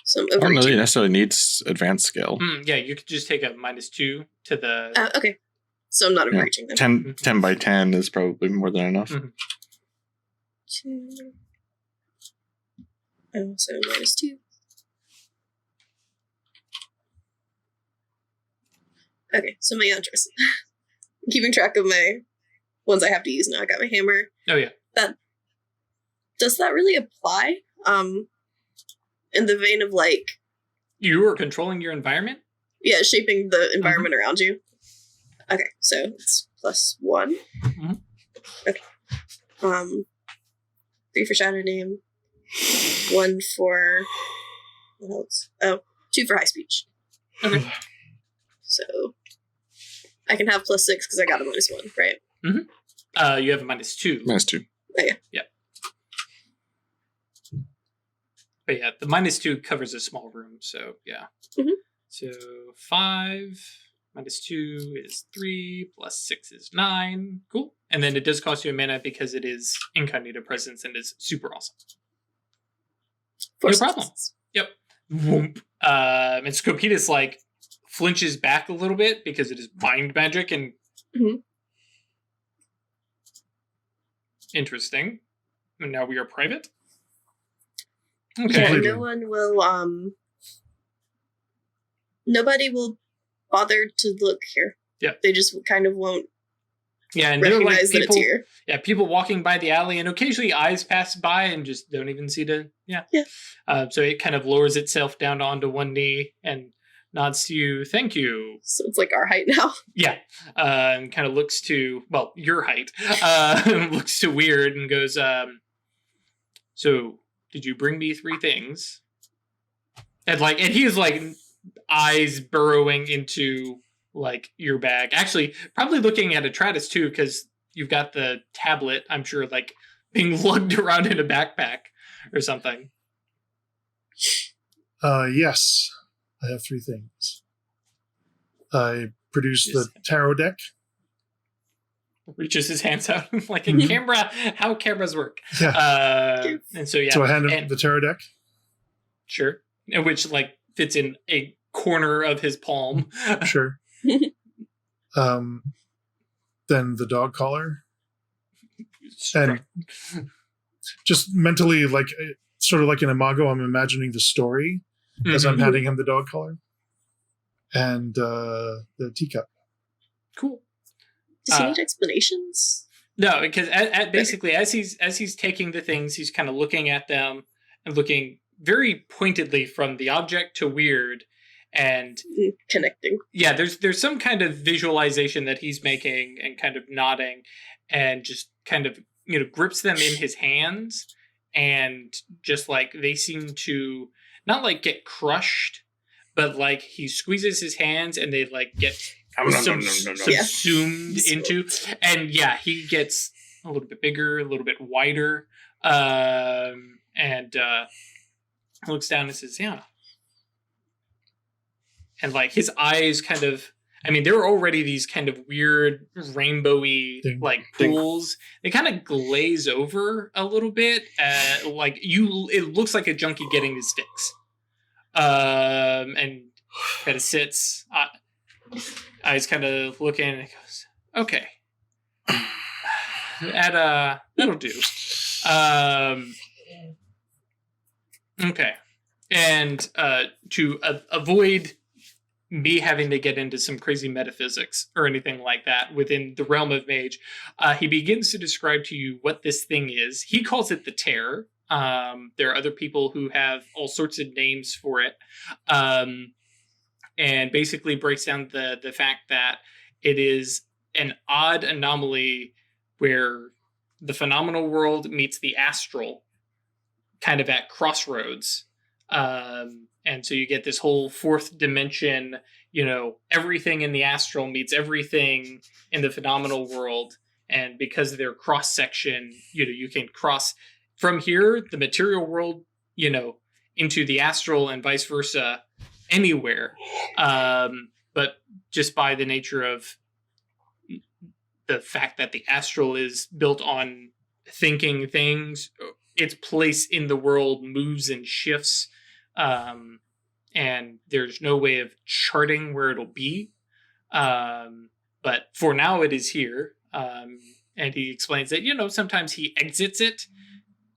So I'm I don't know that overreaching. it necessarily needs advanced scale. Yeah, you could just take a -2 to the... Okay. So I'm not overreaching then. 10 by 10 is probably more than enough. 2. Oh, so -2. Okay, so my Yantras. I'm keeping track of my ones I have to use now. I got my hammer. Oh, yeah. Does that really apply? In the vein of You are controlling your environment? yeah, shaping the environment around you. Okay, so it's +1. Okay. 3 for Shadow Name. 1 for what else? Oh, 2 for High Speech. Okay. So I can have +6 because I got a -1, right? You have a -2. -2. Oh, yeah. Yeah. But yeah, the -2 covers a small room, so yeah. So 5 -2 is 3 +6 is 9. Cool. And then it does cost you a mana because it is incognito presence and is super awesome. No problem. Yep. Whoomp. And Scopetus flinches back a little bit because it is mind magic and interesting. And now we are private. Okay. Yeah, no one will nobody will bother to look here. Yeah. They just kind of won't Yeah, and there are recognize that it's people, here. yeah, people walking by the alley, and occasionally eyes pass by and just don't even see to, yeah. So it kind of lowers itself down onto one knee and nods to you, "Thank you." So it's like our height now. Yeah, and kind of looks to, well, your height, looks to Wyrd and goes, "So, did you bring me 3 things?" And he's eyes burrowing into your bag. Actually, probably looking at Atratus too, because you've got the tablet, I'm sure, being lugged around in a backpack or something. Yes, I have 3 things. I produced the tarot deck. Reaches his hands out in camera, how cameras work. Yeah. And so, yeah. So I hand him the tarot deck. Sure. Which, fits in a corner of his palm. Sure. Then the dog collar. And just mentally, sort of like an imago, I'm imagining the story as I'm handing him the dog collar. And the teacup. Cool. Does he need explanations? No, because basically as he's taking the things, he's kind of looking at them and looking very pointedly from the object to Wyrd, and connecting. Yeah, there's some kind of visualization that he's making and kind of nodding, and just kind of grips them in his hands, and just like they seem to not like get crushed, but like he squeezes his hands and they like get subsumed into, and he gets a little bit bigger, a little bit wider, and looks down and says, "Yeah," and like his eyes kind of. I mean, there are already these kind of weird rainbowy like pools. They kind of glaze over a little bit. It looks like a junkie getting his fix. And kind of sits. Eyes kind of looking and goes, "Okay, that'll do." Okay, and to avoid me having to get into some crazy metaphysics or anything like that within the realm of mage, he begins to describe to you what this thing is. He calls it the Tear. There are other people who have all sorts of names for it, and basically breaks down the fact that it is an odd anomaly where the phenomenal world meets the astral, kind of at crossroads. And so you get this whole fourth dimension, everything in the astral meets everything in the phenomenal world. And because of their cross section, you can cross from here, the material world, into the astral and vice versa anywhere. But just by the nature of the fact that the astral is built on thinking things, its place in the world moves and shifts. And there's no way of charting where it'll be. But for now it is here. And he explains that, sometimes he exits it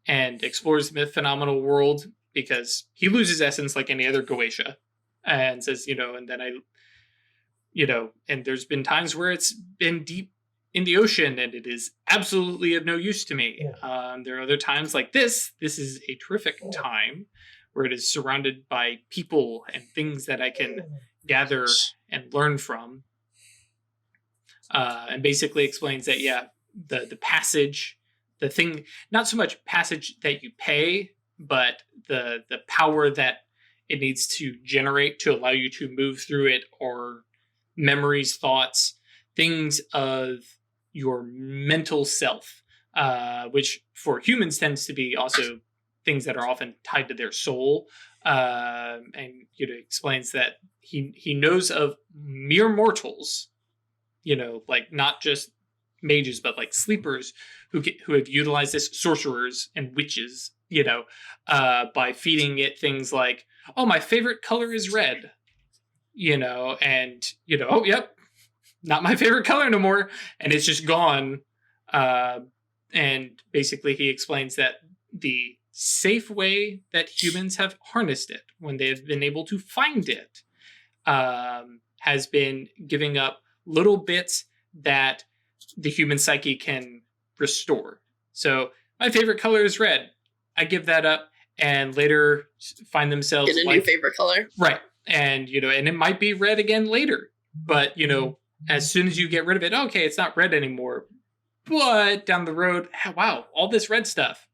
and explores the phenomenal world because he loses essence like any other Goetia, and says, and then and there's been times where it's been deep in the ocean and it is absolutely of no use to me. There are other times like this. This is a terrific time where it is surrounded by people and things that I can gather and learn from. And basically explains that, the passage, the thing, not so much passage that you pay, but the power that it needs to generate to allow you to move through it, or memories, thoughts, things of your mental self, which for humans tends to be also things that are often tied to their soul. And explains that he knows of mere mortals, like not just mages, but like sleepers who have utilized this, sorcerers and witches, by feeding it things like, "Oh, my favorite color is red," and "Oh, yep, not my favorite color no more," and it's just gone. And basically he explains that the safe way that humans have harnessed it, when they've been able to find it, has been giving up little bits that the human psyche can restore. So my favorite color is red. I give that up, and later find themselves get a new favorite color. Right. And, and it might be red again later, but, as soon as you get rid of it, okay, it's not red anymore. But down the road, wow, all this red stuff.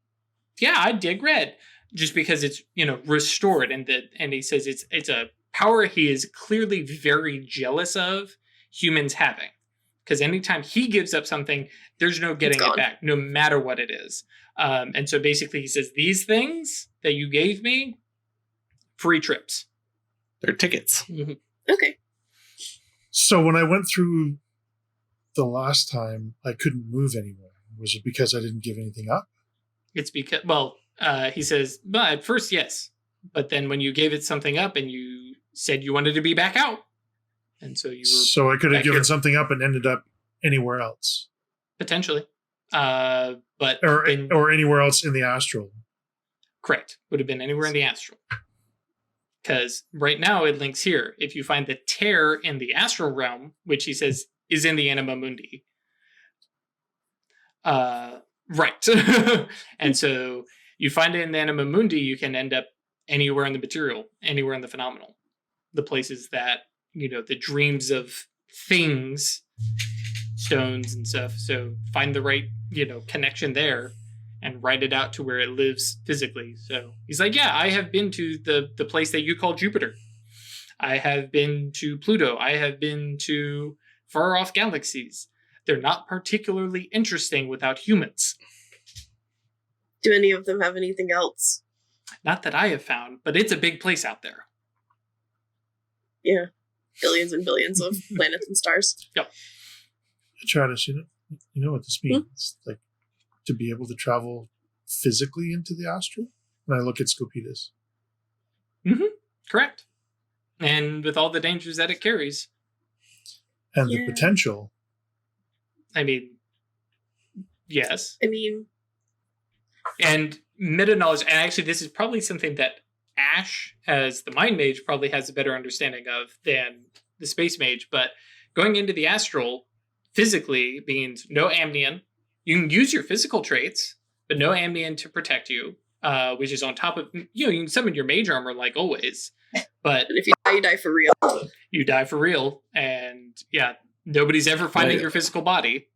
Yeah, I dig red, just because it's, restored. And he says it's a power he is clearly very jealous of humans having. Because anytime he gives up something, there's no getting it back, no matter what it is. And so basically he says, these things that you gave me, free trips. They're tickets. Mm-hmm. Okay. So when I went through the last time, I couldn't move anywhere. Was it because I didn't give anything up? It's because, he says, well, at first, yes. But then when you gave it something up and you said you wanted to be back out. And so you were. So I could have given here. Something up and ended up anywhere else. Potentially. Or anywhere else in the astral. Correct. Would have been anywhere in the astral. Because right now it links here. If you find the Tear in the astral realm, which he says is in the Anima Mundi, Right. And so you find it in the Anima Mundi, you can end up anywhere in the material, anywhere in the phenomenal. The places that, the dreams of things, stones and stuff. So find the right, connection there and write it out to where it lives physically. So he's like, yeah, I have been to the place that you call Jupiter. I have been to Pluto. I have been to far off galaxies. They're not particularly interesting without humans. Do any of them have anything else? Not that I have found, but it's a big place out there. Yeah. Billions and billions of planets and stars. Yep. Atratus, you know what this means? Like, to be able to travel physically into the astral? When I look at Scopetus. Mm-hmm. Correct. And with all the dangers that it carries. And the potential. I mean, yes. I mean... And meta-knowledge, and actually this is probably something that Ash, as the Mind Mage, probably has a better understanding of than the Space Mage, but going into the astral physically means no Amnion. You can use your physical traits, but no Amnion to protect you, which is on top of, you can summon your mage armor like always, but if you die, you die for real. You die for real, and yeah, nobody's ever finding your physical body.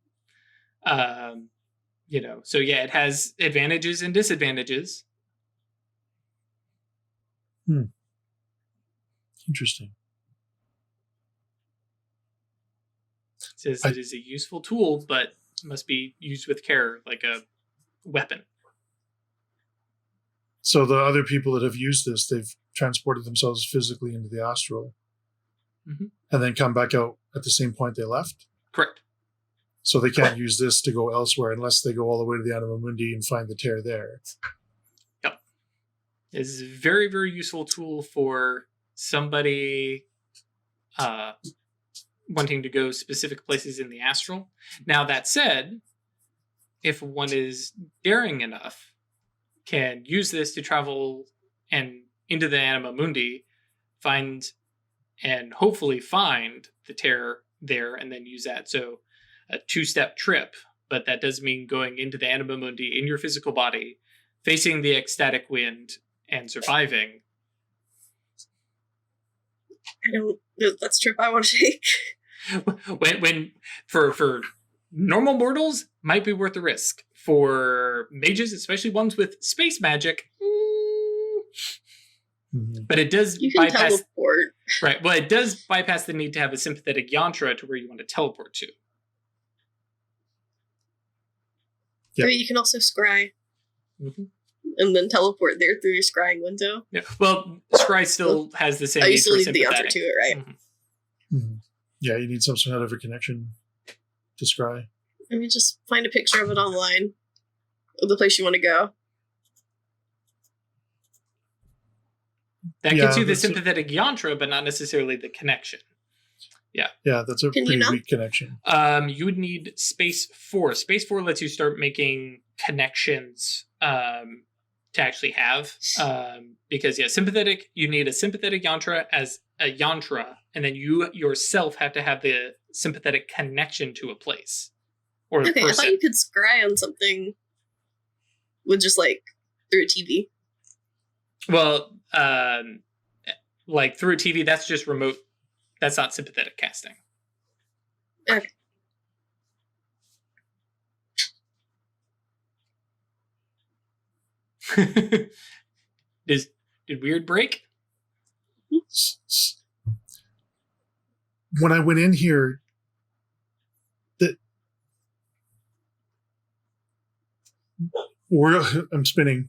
So yeah, it has advantages and disadvantages. Interesting. It says it is a useful tool, but must be used with care, like a weapon. So the other people that have used this, they've transported themselves physically into the astral, and then come back out at the same point they left? Correct. So they can't use this to go elsewhere unless they go all the way to the Anima Mundi and find the tear there. Yep. It's a very, very useful tool for somebody wanting to go specific places in the astral. Now, that said, if one is daring enough, can use this to travel and into the Anima Mundi, find and hopefully find the tear there, and then use that. So a 2-step trip, but that does mean going into the Anima Mundi in your physical body, facing the ecstatic wind, and surviving. That's a trip I want to take. When for normal mortals, might be worth the risk. For mages, especially ones with space magic, but it does bypass. Teleport. Right. Well, it does bypass the need to have a sympathetic yantra to where you want to teleport to. Yep. I mean, you can also scry. And then teleport there through your scrying window. Yeah. Well, scry still has the same need you still for need the answer to it, right? Yeah, you need some sort of a connection to scry. I mean, just find a picture of it online. Of the place you want to go. That gets you the sympathetic yantra, but not necessarily the connection. Yeah. Yeah, that's a pretty weak connection. You would need Space 4. Space 4 lets you start making connections to actually have. Because, sympathetic, you need a sympathetic yantra as a yantra, and then you yourself have to have the sympathetic connection to a place. Or a person. I thought you could scry on something with just, through a TV. Well, through a TV, that's just remote. That's not sympathetic casting. Okay. Did Wyrd break? When I went in here, I'm spinning.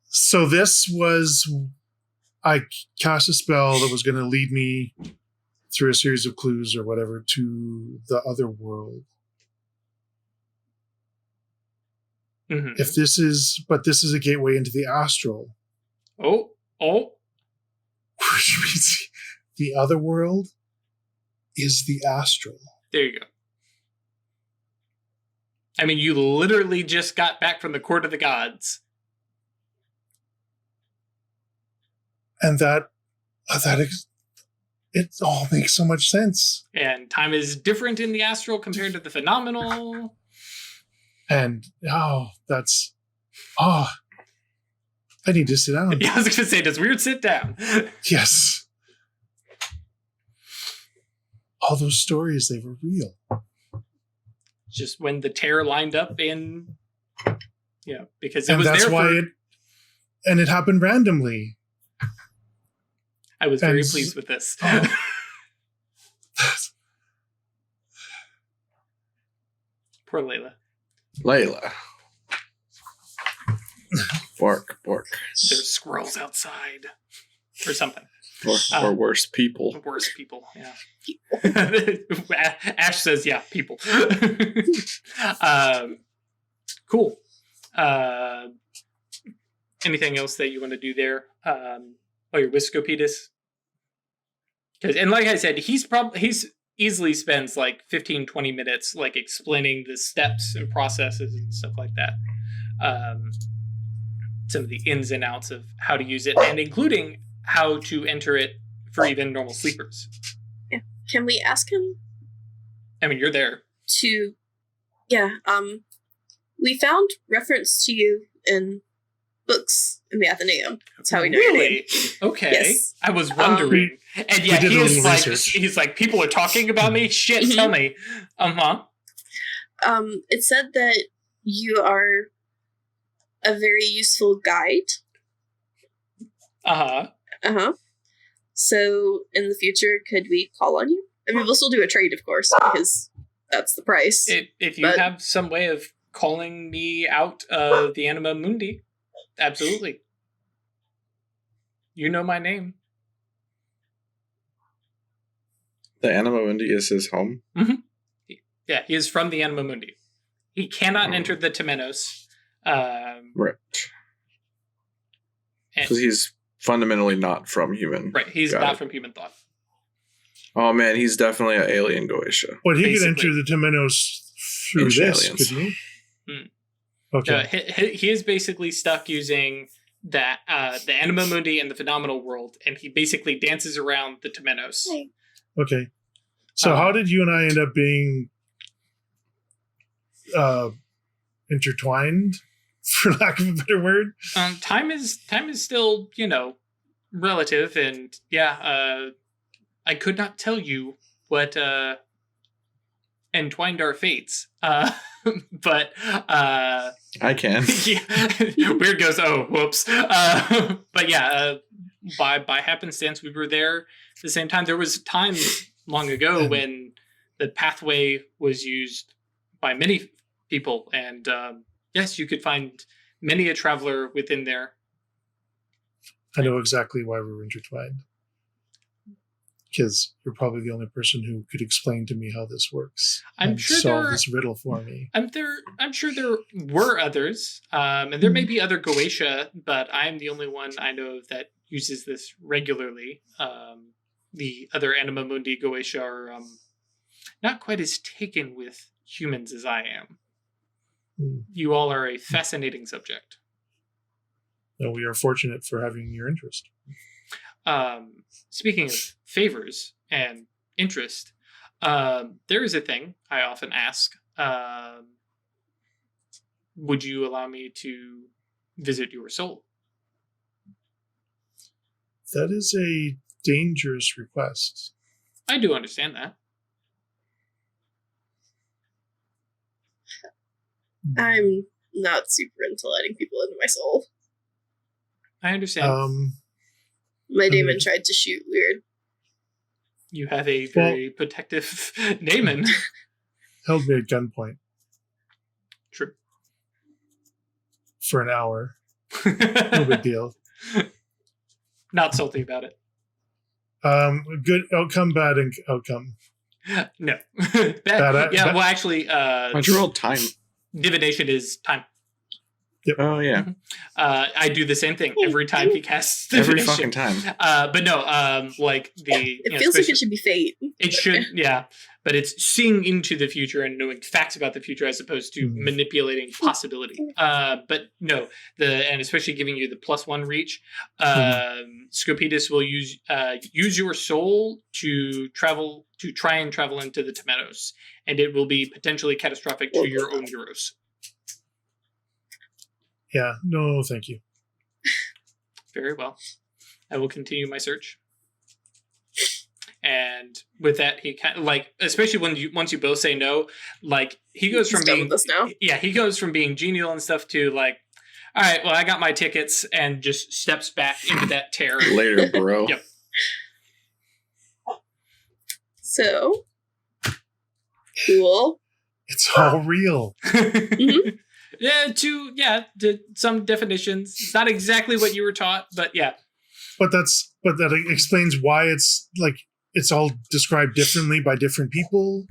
So this was, I cast a spell that was going to lead me through a series of clues or whatever to the other world. If this is a gateway into the astral. Oh. Which means the other world is the astral. There you go. I mean, you literally just got back from the court of the gods. And that it all makes so much sense. And time is different in the astral compared to the phenomenal. And I need to sit down. Yeah, I was going to say, does Weird sit down? Yes. All those stories, they were real. Just when the tear lined up in, because it And was that's there why it happened randomly. I was very pleased with this. Poor Layla. Layla. Bork. There's squirrels outside. Or something. Or worse, people. Worse people, yeah. Ash says, yeah, people. Cool. Anything else that you want to do there? Your Wiscopetus? And like I said, he's easily spends like 15-20 minutes like explaining the steps and processes and stuff like that. Some of the ins and outs of how to use it, and including how to enter it for even normal sleepers. Yeah. Can we ask him? I mean, you're there. We found reference to you in books in the Athenaeum. That's how we know your name. Really? Okay. Yes. I was wondering. And yeah, he's like, people are talking about me? Shit, tell me. It said that you are a very useful guide. So in the future, could we call on you? I mean, we'll still do a trade, of course, because that's the price. If you have some way of calling me out of the Anima Mundi, absolutely. You know my name. The Anima Mundi is his home? Mm-hmm. Yeah, he is from the Anima Mundi. He cannot enter the Temenos. Right. Because he's fundamentally not from human. Right, he's not from human thought. Oh man, he's definitely an alien Goetia. But he could enter the Temenos through this, couldn't he? Okay. He is basically stuck using the Anima Mundi and the phenomenal world, and he basically dances around the Temenos. Okay. So how did you and I end up being intertwined, for lack of a better word? Time is still, relative, and I could not tell you what entwined our fates. But I can. Weird goes, oh, whoops. But yeah, by happenstance, we were there at the same time. There was times long ago when the pathway was used by many people, and yes, you could find many a traveler within there. I know exactly why we're intertwined. Because you're probably the only person who could explain to me how this works. I'm sure solve this riddle for me. I'm sure there were others, and there may be other Goetia, but I'm the only one I know of that uses this regularly. The other Anima Mundi Goetia are not quite as taken with humans as I am. You all are a fascinating subject. And we are fortunate for having your interest. Speaking of favors and interest, there is a thing I often ask. Would you allow me to visit your soul? That is a dangerous request. I do understand that. I'm not super into letting people into my soul. I understand. My daemon tried to shoot Wyrd. You have a very protective daemon. Held me at gunpoint. True. For an hour. No big deal. Not salty about it. Good outcome, bad outcome. No. Well, actually... why'd you roll time? Divination is time. Yep. Oh, yeah. I do the same thing every time he casts divination. Every fucking time. But no, like the... It feels like it should be fate. It should, yeah. but it's seeing into the future and knowing facts about the future as opposed to manipulating possibility. But no, and especially giving you the +1 reach. Scopetus will use your soul to try and travel into the Temenos, and it will be potentially catastrophic to your own Euros. Yeah, no, thank you. Very well. I will continue my search. And with that, he kind of especially once you both say no, he goes from being he goes from being genial and stuff to all right, well, I got my tickets, and just steps back into that terror. Later, bro. Yep. So cool. It's all real. Mm-hmm. To some definitions. It's not exactly what you were taught, but yeah. But that explains why it's all described differently by different people,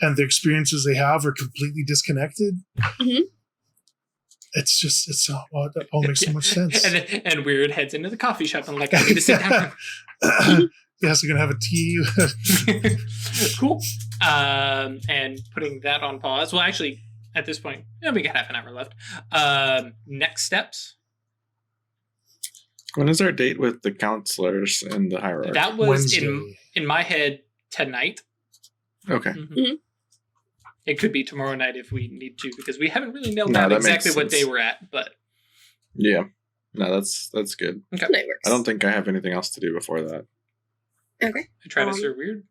and the experiences they have are completely disconnected. Mm-hmm. That all makes so much sense. And Wyrd heads into the coffee shop and I need to sit down. Yes, we're gonna have a tea. Cool. And putting that on pause. Well, actually, at this point, we got half an hour left. Next steps. When is our date with the counselors and the hierarchy? That was Wednesday. in my head tonight. Okay. Mm-hmm. It could be tomorrow night if we need to, because we haven't really nailed down exactly what day we're at. But yeah, no, that's good. Okay. Night works. I don't think I have anything else to do before that. Okay. Atratus or Wyrd?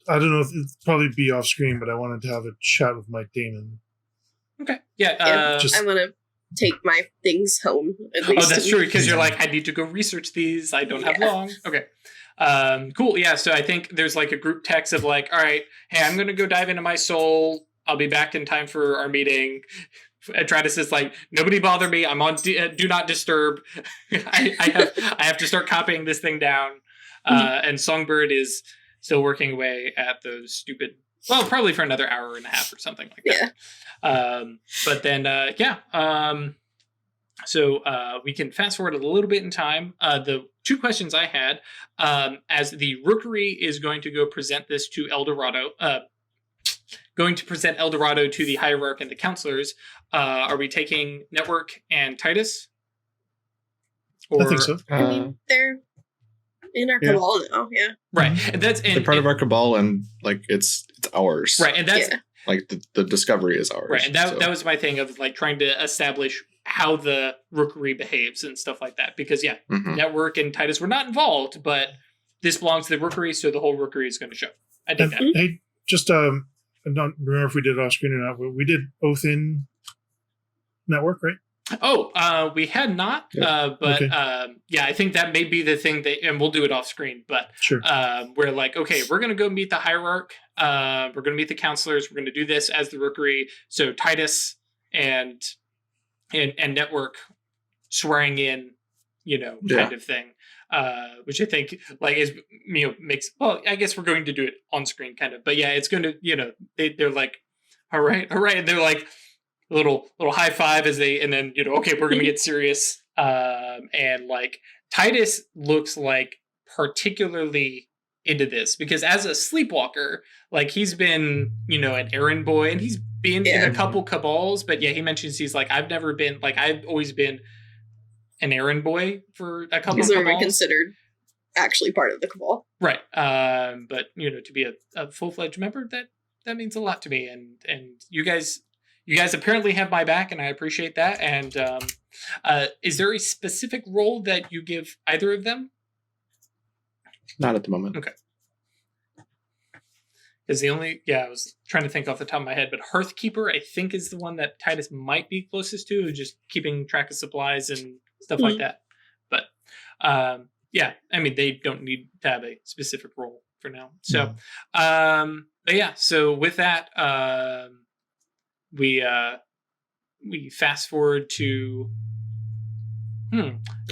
I don't know if it'd probably be off screen, but I wanted to have a chat with Mike Damon. Okay. Yeah. I'm gonna take my things home. At least. Oh, that's true, because you're I need to go research these. I don't have long. Okay. Cool. Yeah. So I think there's a group text of all right, hey, I'm going to go dive into my soul. I'll be back in time for our meeting. Atratus is nobody bother me. I'm on do not disturb. I have to start copying this thing down. And Songbird is still working away at those stupid, probably for another hour and a half or something like that. Yeah. But then, so we can fast forward a little bit in time. The two questions I had, as the Rookery is going to go present this to Eldorado, to the Hierarch and the Counselors, are we taking Network and Titus? I think so. I mean, they're in our cabal now, yeah. Right. And they're part of our cabal, and it's ours. Right, and that's the discovery is ours. Right, and that was my thing of trying to establish how the Rookery behaves and stuff like that. Because Network and Titus were not involved, but this belongs to the Rookery, so the whole Rookery is going to show. I think that. Hey, just I don't remember if we did it off screen or not, but we did both in Network, right? Oh, we had not, but okay. I think that may be the thing and we'll do it off screen, but sure. We're okay, we're going to go meet the Hierarch, we're going to meet the Counselors, we're going to do this as the Rookery, so Titus and Network swearing in, kind of thing, which I think is, makes, I guess we're going to do it on screen kind of, but yeah, it's going to, they're all right, and they're little high five and then okay, we're gonna get serious, and Titus looks particularly into this because as a sleepwalker, he's been an errand boy and he's been in a couple cabals, but he mentions he's I've never been I've always been an errand boy for a couple he's of never cabals. Considered actually part of the cabal, right? But to be a full-fledged member, that means a lot to me, and you guys apparently have my back, and I appreciate that. And is there a specific role that you give either of them? Not at the moment. Okay. Because I was trying to think off the top of my head, but Hearthkeeper, I think, is the one that Titus might be closest to, just keeping track of supplies and stuff like that. But they don't need to have a specific role for now. So, so with that, we fast forward to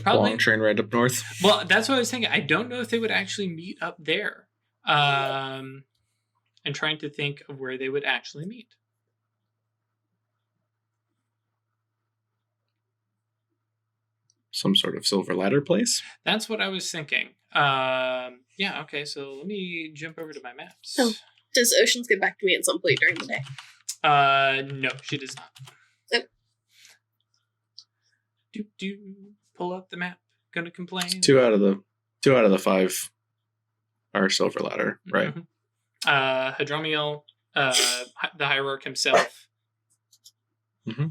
probably long train ride up north. Well, that's what I was thinking. I don't know if they would actually meet up there. And trying to think of where they would actually meet. some sort of silver ladder place. That's what I was thinking. Yeah, okay, so let me jump over to my maps. Oh. Does Oceans get back to me at some point during the day? No, she does not. Nope. Pull up the map. Gonna complain. 2 out of the 5 are silver ladder, right? Mm-hmm. Hadromiel, the hierarch himself. Mm-hmm.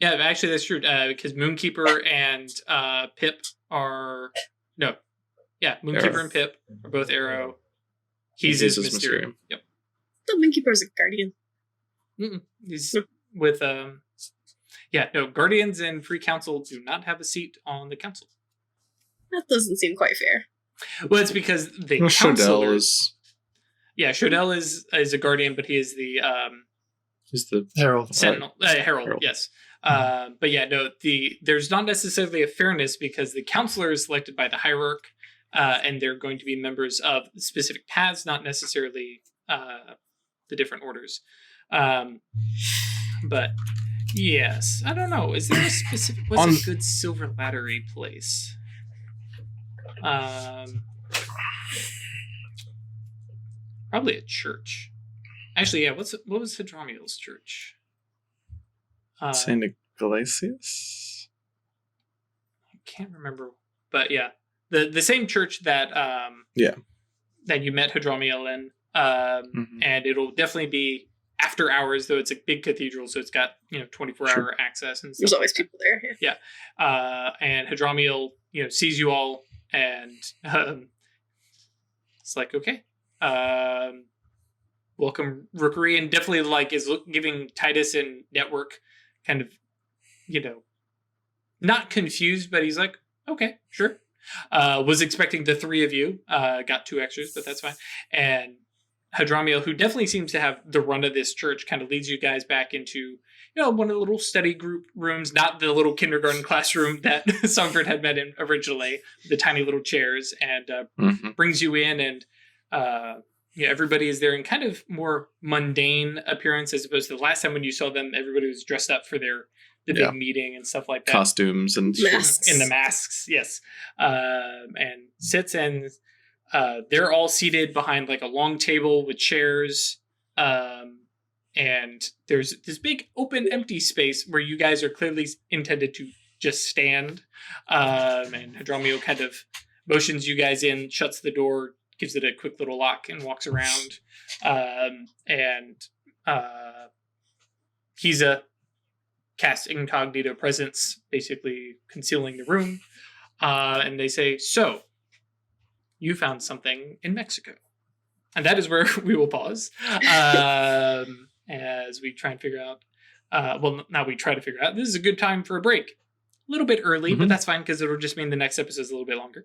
Yeah, actually that's true. Because Moonkeeper and Pip are Moonkeeper Arrow. and Pip are both Arrow. He's his Mysterium. Yep. The Moonkeeper's a guardian. He's with Guardians and Free Council do not have a seat on the council. That doesn't seem quite fair. Well, it's because the Shodell is. Yeah, Shodell is a Guardian, but he is the He's the Herald. Sentinel. Herald, Herald. yes. But yeah, no, there's not necessarily a fairness because the Counselor is selected by the Hierarch, and they're going to be members of specific paths, not necessarily the different orders. But yes, I don't know. Is there a specific? What's a good silver laddery place? Probably a church. Actually, yeah. What was Hadromiel's church? Saint Iglesias. I can't remember, but yeah, the same church that that you met Hadromiel in, and it'll definitely be after hours, though it's a big cathedral, so it's got 24-hour access and stuff. There's always people there. Yeah, and Hadromiel sees you all, and it's like, okay, welcome Rookery, and definitely is giving Titus and Network kind of not confused, but he's like, okay, sure. Was expecting the 3 of you, got 2 extras, but that's fine. And Hadromiel, who definitely seems to have the run of this church, kind of leads you guys back into one of the little study group rooms, not the little kindergarten classroom that Songbird had met in originally, the tiny little chairs, and brings you in, and everybody is there in kind of more mundane appearance as opposed to the last time when you saw them. Everybody was dressed up for the big meeting and stuff like that. Costumes and masks. In the masks, yes. And sits, and they're all seated behind a long table with chairs. And there's this big open empty space where you guys are clearly intended to just stand. And Hadromiel kind of motions you guys in, shuts the door, gives it a quick little lock, and walks around. He's a cast incognito presence, basically concealing the room. And they say, so, you found something in Mexico. And that is where we will pause. As we try and figure out, this is a good time for a break. A little bit early, but that's fine because it'll just mean the next episode is a little bit longer.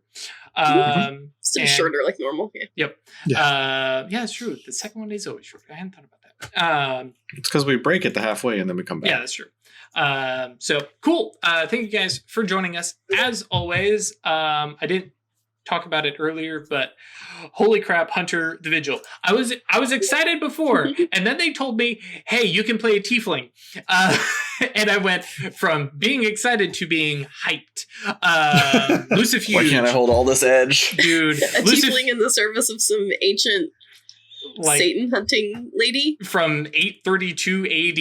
Still shorter like normal. Yeah. Yep. Yeah, it's true. The second one is always short. I hadn't thought about that. It's because we break it the halfway and then we come back. Yeah, that's true. So cool. Thank you guys for joining us. As always, I didn't talk about it earlier, but holy crap, Hunter the Vigil. I was excited before, and then they told me, hey, you can play a tiefling. And I went from being excited to being hyped. Lucifuge. Why can't I hold all this edge? Dude. A tiefling in the service of some ancient Satan hunting lady from 832 AD,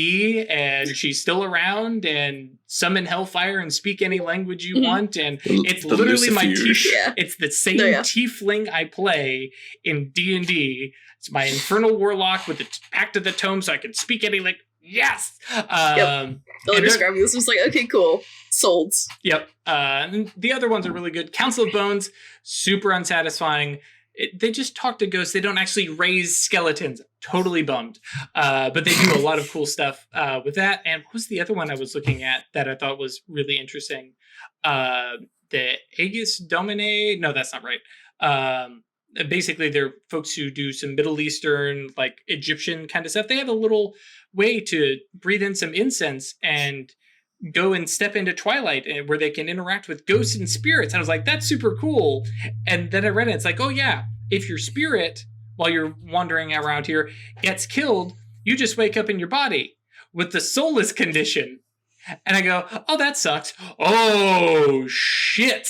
and she's still around and summon hellfire and speak any language you want, and it's literally my tiefling. It's the same tiefling I play in D&D. It's my infernal warlock with the Pact of the Tome, so I can speak any yes. The describing this was like, okay, cool, sold. Yep. And the other ones are really good. Council of Bones, super unsatisfying. They just talk to ghosts. They don't actually raise skeletons. Totally bummed. But they do a lot of cool stuff with that. And what was the other one I was looking at that I thought was really interesting? The Aegis Domine? No, that's not right. Basically, they're folks who do some Middle Eastern, Egyptian kind of stuff. They have a little way to breathe in some incense and go and step into Twilight, where they can interact with ghosts and spirits. And I was like, that's super cool. And then I read it. It's like, oh yeah, if your spirit, while you're wandering around here, gets killed, you just wake up in your body. With the soulless condition, And I go, oh, that sucks. Oh, shit.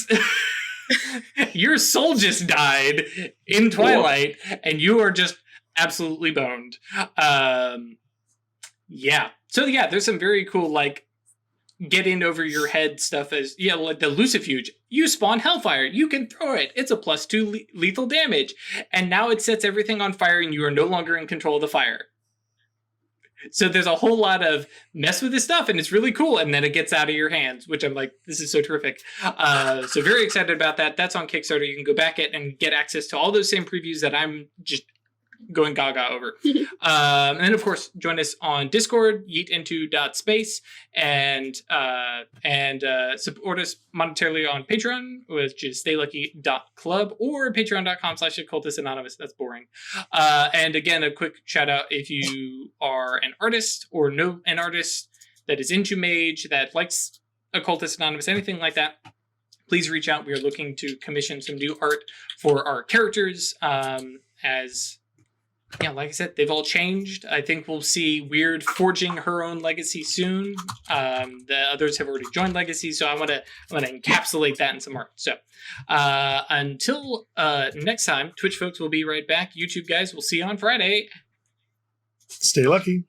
Your soul just died in Twilight, and you are just absolutely boned. Yeah. So, yeah, there's some very cool, like, getting over your head stuff as, yeah, like the Lucifuge. You spawn Hellfire. You can throw it. It's a +2 lethal damage. And now it sets everything on fire, and you are no longer in control of the fire. So there's a whole lot of mess with this stuff, and it's really cool. And then it gets out of your hands, which I'm like, this is so terrific. So very excited about that. That's on Kickstarter. You can go back and get access to all those same previews that I'm just going gaga over. And then, of course, join us on Discord, yeetinto.space, and support us monetarily on Patreon, which is staylucky.club, or patreon.com/occultists anonymous. That's boring. And again, a quick shout out if you are an artist or know an artist that is into Mage, that likes Occultists Anonymous, anything like that, please reach out. We are looking to commission some new art for our characters, as... yeah, like I said, they've all changed. I think we'll see Wyrd forging her own legacy soon. The others have already joined Legacy, so I want to encapsulate that in some art. So until next time, Twitch folks will be right back. YouTube guys, we'll see you on Friday. Stay lucky.